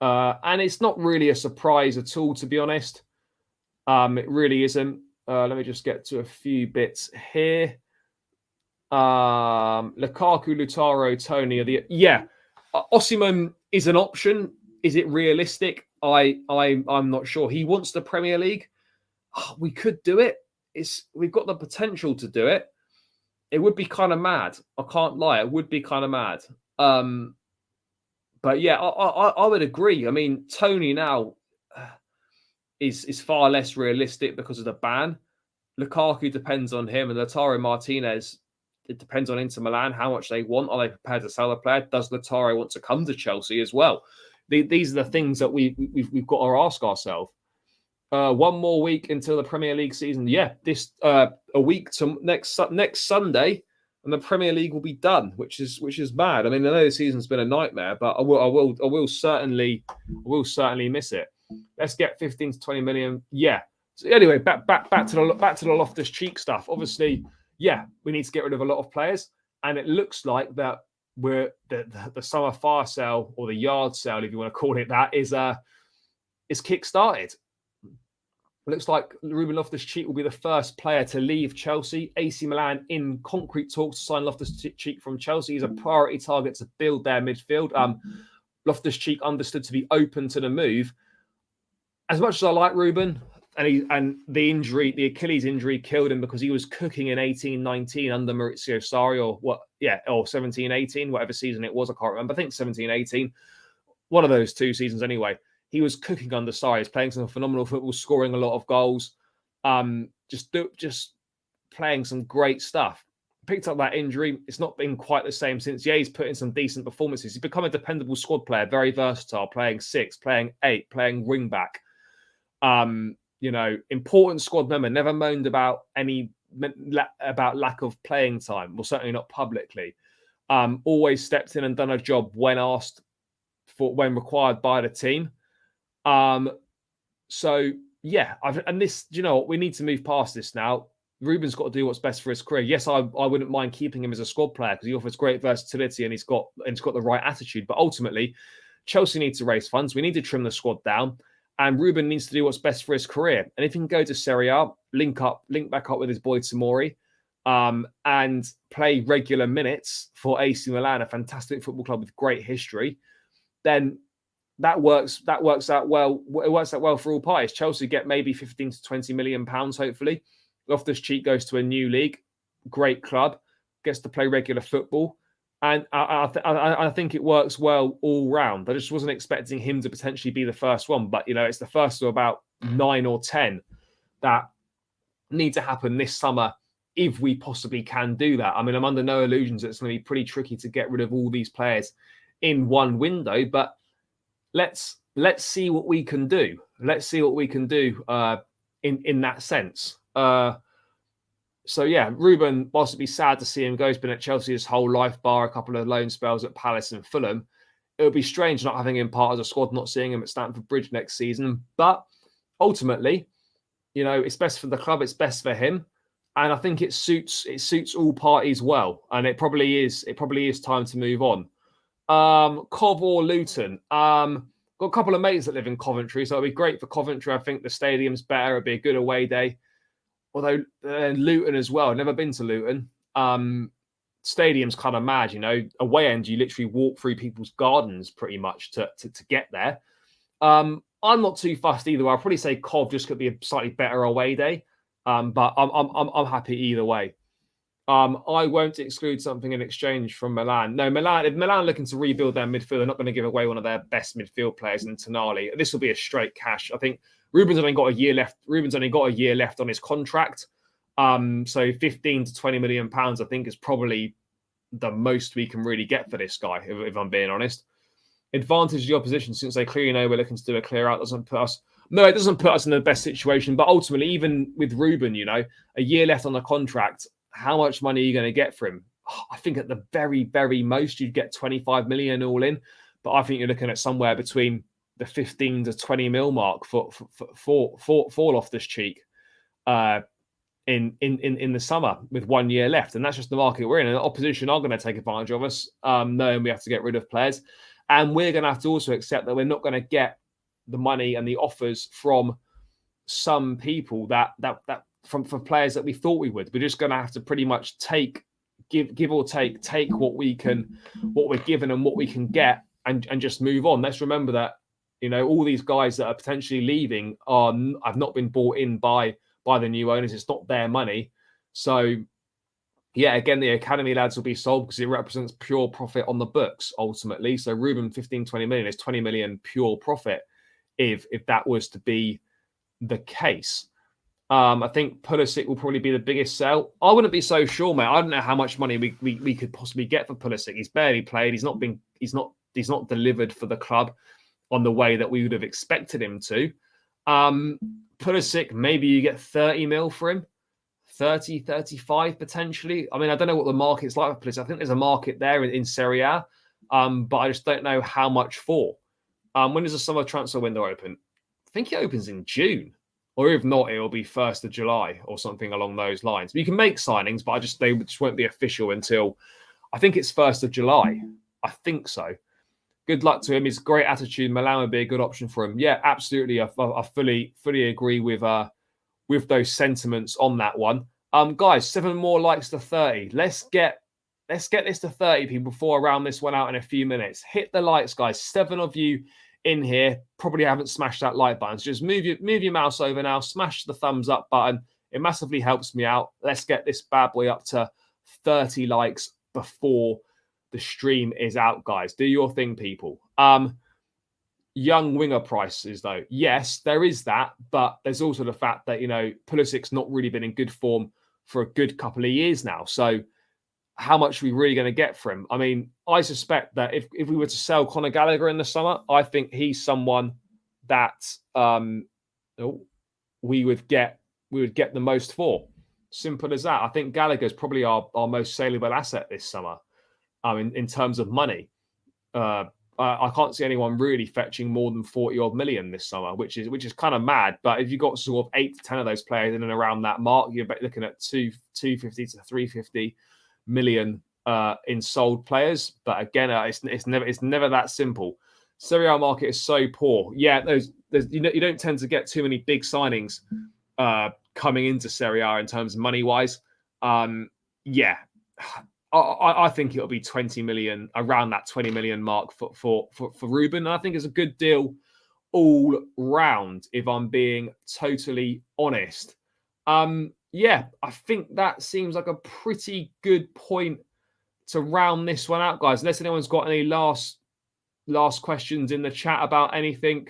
And it's not really a surprise at all, to be honest. It really isn't. Let me just get to a few bits here. Lukaku, Lautaro, Toney are the Osimhen is an option. Is it realistic? I'm not sure. He wants the Premier League. We could do it. We've got the potential to do it. It would be kind of mad. I can't lie. It would be kind of mad. But yeah, I would agree. I mean, Toney now is far less realistic because of the ban. Lukaku depends on him, and Lautaro Martinez, it depends on Inter Milan how much they want. Are they prepared to sell a player? Does Lautaro want to come to Chelsea as well? These are the things that we've got to ask ourselves. One more week until the Premier League season. Yeah, this a week to next Sunday, and the Premier League will be done, which is mad. I mean, I know the season's been a nightmare, but I will certainly miss it. Let's get 15 to 20 million. Yeah. So anyway, back to the Loftus-Cheek stuff. Obviously, yeah, we need to get rid of a lot of players, and it looks like that the summer fire sale, or the yard sale, if you want to call it that, is kick-started. It looks like Ruben Loftus-Cheek will be the first player to leave Chelsea. AC Milan in concrete talks to sign Loftus-Cheek from Chelsea. He's a priority target to build their midfield. Loftus-Cheek understood to be open to the move. As much as I like Ruben, and the injury, the Achilles injury, killed him because he was cooking in 18-19 under Maurizio Sarri, or 17-18, whatever season it was. I can't remember. I think 17-18. One of those two seasons anyway. He was cooking under Sarri. He's playing some phenomenal football, scoring a lot of goals, just playing some great stuff. Picked up that injury. It's not been quite the same since. Yeah, he's put in some decent performances. He's become a dependable squad player, very versatile, playing 6, playing 8, playing wing back. Important squad member. Never moaned about lack of playing time. Well, certainly not publicly. Always stepped in and done a job when asked for, when required by the team. So yeah, we need to move past this now. Ruben's got to do what's best for his career. Yes, I wouldn't mind keeping him as a squad player because he offers great versatility and he's got the right attitude. But ultimately, Chelsea needs to raise funds. We need to trim the squad down, and Ruben needs to do what's best for his career. And if he can go to Serie A, link back up with his boy Tomori, and play regular minutes for AC Milan, a fantastic football club with great history, then that works out well. It works out well for all parties. Chelsea get maybe 15 to 20 million pounds, hopefully. Loftus-Cheek goes to a new league, great club, gets to play regular football, and I think it works well all round. I just wasn't expecting him to potentially be the first one, but it's the first of about 9 or 10 that need to happen this summer if we possibly can do that. I mean, I'm under no illusions that it's going to be pretty tricky to get rid of all these players in one window, but let's see what we can do. Let's see what we can do in that sense. So yeah, Ruben, whilst it'd be sad to see him go, he's been at Chelsea his whole life, bar a couple of loan spells at Palace and Fulham. It would be strange not having him part of the squad, not seeing him at Stamford Bridge next season. But ultimately, it's best for the club, it's best for him, and I think it suits all parties well. And it probably is time to move on. Cov or Luton. Got a couple of mates that live in Coventry, so it'll be great for Coventry. I think the stadium's better. It'll be a good away day. Although Luton as well. Never been to Luton. Stadium's kind of mad, Away end, you literally walk through people's gardens pretty much to get there. I'm not too fussed either way. I'll probably say Cov just could be a slightly better away day. But I'm happy either way. I won't exclude something in exchange from Milan. No, if Milan are looking to rebuild their midfield, they're not going to give away one of their best midfield players in Toney. This will be a straight cash. I think Ruben's only got a year left. Ruben's only got a year left on his contract. So 15 to 20 million pounds, I think, is probably the most we can really get for this guy, if I'm being honest. Advantage of the opposition, since they clearly know we're looking to do a clear out, it doesn't put us in the best situation. But ultimately, even with Ruben, a year left on the contract, how much money are you going to get for him? I think at the very, very most, you'd get 25 million all in. But I think you're looking at somewhere between the 15 to 20 mil mark for Loftus-Cheek in the summer with 1 year left. And that's just the market we're in. And the opposition are going to take advantage of us, knowing we have to get rid of players. And we're going to have to also accept that we're not going to get the money and the offers from some people that for players that we thought we would. We're just going to have to pretty much give or take what we're given and what we can get, and just move on. Let's remember that, you know, all these guys that are potentially leaving have not been bought in by the new owners. It's not their money. So yeah, again, the academy lads will be sold because it represents pure profit on the books ultimately. So Ruben 15-20 million is 20 million pure profit if that was to be the case. I think Pulisic will probably be the biggest sell. I wouldn't be so sure, mate. I don't know how much money we could possibly get for Pulisic. He's barely played. He's not delivered for the club on the way that we would have expected him to. Pulisic, maybe you get 30 mil for him, 30, 35 potentially. I mean, I don't know what the market's like for Pulisic. I think there's a market there in Serie A, but I just don't know how much for. When does the summer transfer window open? I think it opens in June. Or if not, it'll be 1st of July or something along those lines. But you can make signings, but they just won't be official until, I think it's 1st of July. I think so. Good luck to him. His great attitude. Milan would be a good option for him. Yeah, absolutely. I fully agree with those sentiments on that one. Guys, 7 more likes to 30. Let's get this to 30 people before I round this one out in a few minutes. Hit the likes, guys. 7 of you in here probably haven't smashed that like button. So just move your mouse over now, smash the thumbs up button. It massively helps me out. Let's get this bad boy up to 30 likes before the stream is out, guys. Do your thing, people. Young winger prices, though. Yes, there is that, but there's also the fact that, you know, Pulisic's not really been in good form for a good couple of years now. So how much are we really going to get for him? I mean, I suspect that if we were to sell Conor Gallagher in the summer, I think he's someone that we would get the most for. Simple as that. I think Gallagher is probably our most saleable asset this summer. In terms of money, I can't see anyone really fetching more than 40 odd million this summer, which is kind of mad. But if you got sort of 8 to 10 of those players in and around that mark, you're looking at 250 to 350 million in sold players. But again, it's never that simple. Serie A market is so poor. Yeah, you don't tend to get too many big signings coming into Serie A in terms of money wise. Yeah. I think it'll be 20 million, around that 20 million mark for Ruben. And I think it's a good deal all round, if I'm being totally honest. Yeah, I think that seems like a pretty good point to round this one out, guys. Unless anyone's got any last questions in the chat about anything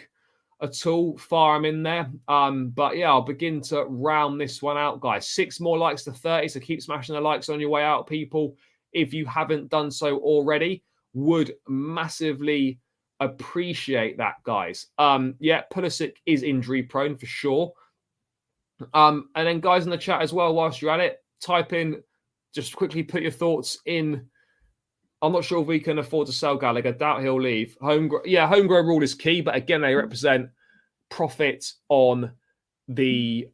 at all, fire them in there. But yeah, I'll begin to round this one out, guys. 6 more likes to 30, so keep smashing the likes on your way out, people. If you haven't done so already, would massively appreciate that, guys. Yeah, Pulisic is injury prone for sure. And then guys in the chat as well, whilst you're at it, type in, just quickly put your thoughts in. I'm not sure if we can afford to sell Gallagher. Doubt he'll leave. Homegrown rule is key, but again, they represent profit on the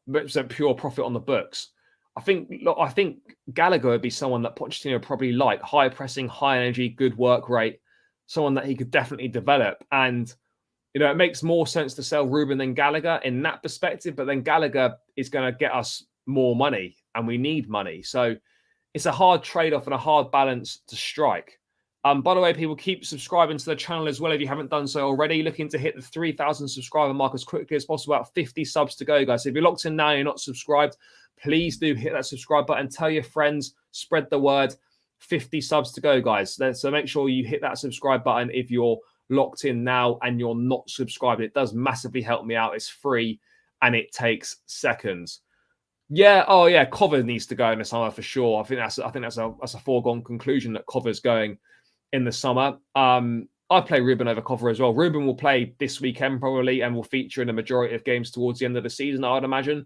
represent pure profit on the books. I think Gallagher would be someone that Pochettino would probably like. High pressing, high energy, good work rate. Someone that he could definitely develop. And, you know, it makes more sense to sell Ruben than Gallagher in that perspective. But then Gallagher is going to get us more money, and we need money. So it's a hard trade-off and a hard balance to strike. By the way, people, keep subscribing to the channel as well if you haven't done so already. Looking to hit the 3,000 subscriber mark as quickly as possible. About 50 subs to go, guys. So if you're locked in now and you're not subscribed, please do hit that subscribe button. Tell your friends. Spread the word. 50 subs to go, guys. So make sure you hit that subscribe button if you're locked in now and you're not subscribed. It does massively help me out. It's free and it takes seconds. Yeah. Oh, yeah. Cover needs to go in the summer for sure. I think that's a foregone conclusion that Cover's going in the summer. I'd play Ruben over Cover as well. Ruben will play this weekend probably and will feature in a majority of games towards the end of the season, I would imagine,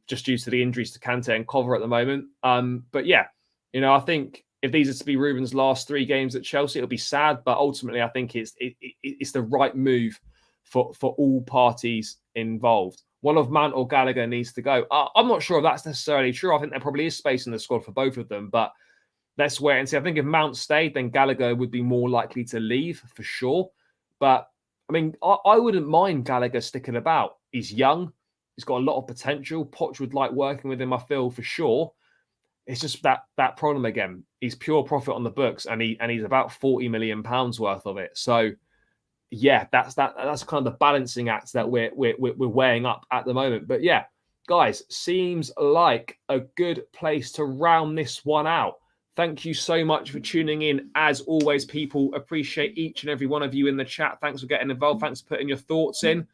just due to the injuries to Kante and Cover at the moment. But yeah, you know, I think if these are to be Ruben's last 3 games at Chelsea, it'll be sad, but ultimately I think it's the right move for all parties involved. One of Mount or Gallagher needs to go. I'm not sure if that's necessarily true. I think there probably is space in the squad for both of them, but let's wait and see. I think if Mount stayed, then Gallagher would be more likely to leave for sure. But I mean, I wouldn't mind Gallagher sticking about. He's young. He's got a lot of potential. Poch would like working with him, I feel, for sure. It's just that problem again. He's pure profit on the books, and he's about £40 million worth of it. So yeah, that's kind of the balancing act that we're weighing up at the moment. But yeah, guys, seems like a good place to round this one out. Thank you so much for tuning in. As always, people, appreciate each and every one of you in the chat. Thanks for getting involved. Thanks for putting your thoughts in.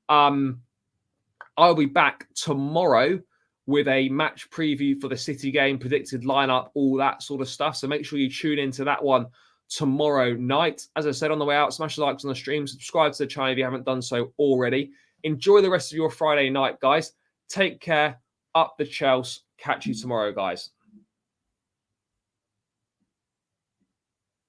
I'll be back tomorrow with a match preview for the City game, predicted lineup, all that sort of stuff. So make sure you tune into that one tomorrow night. As I said on the way out, smash the likes on the stream, subscribe to the channel if you haven't done so already. Enjoy the rest of your Friday night, guys. Take care. Up the Chelsea. Catch you tomorrow, guys.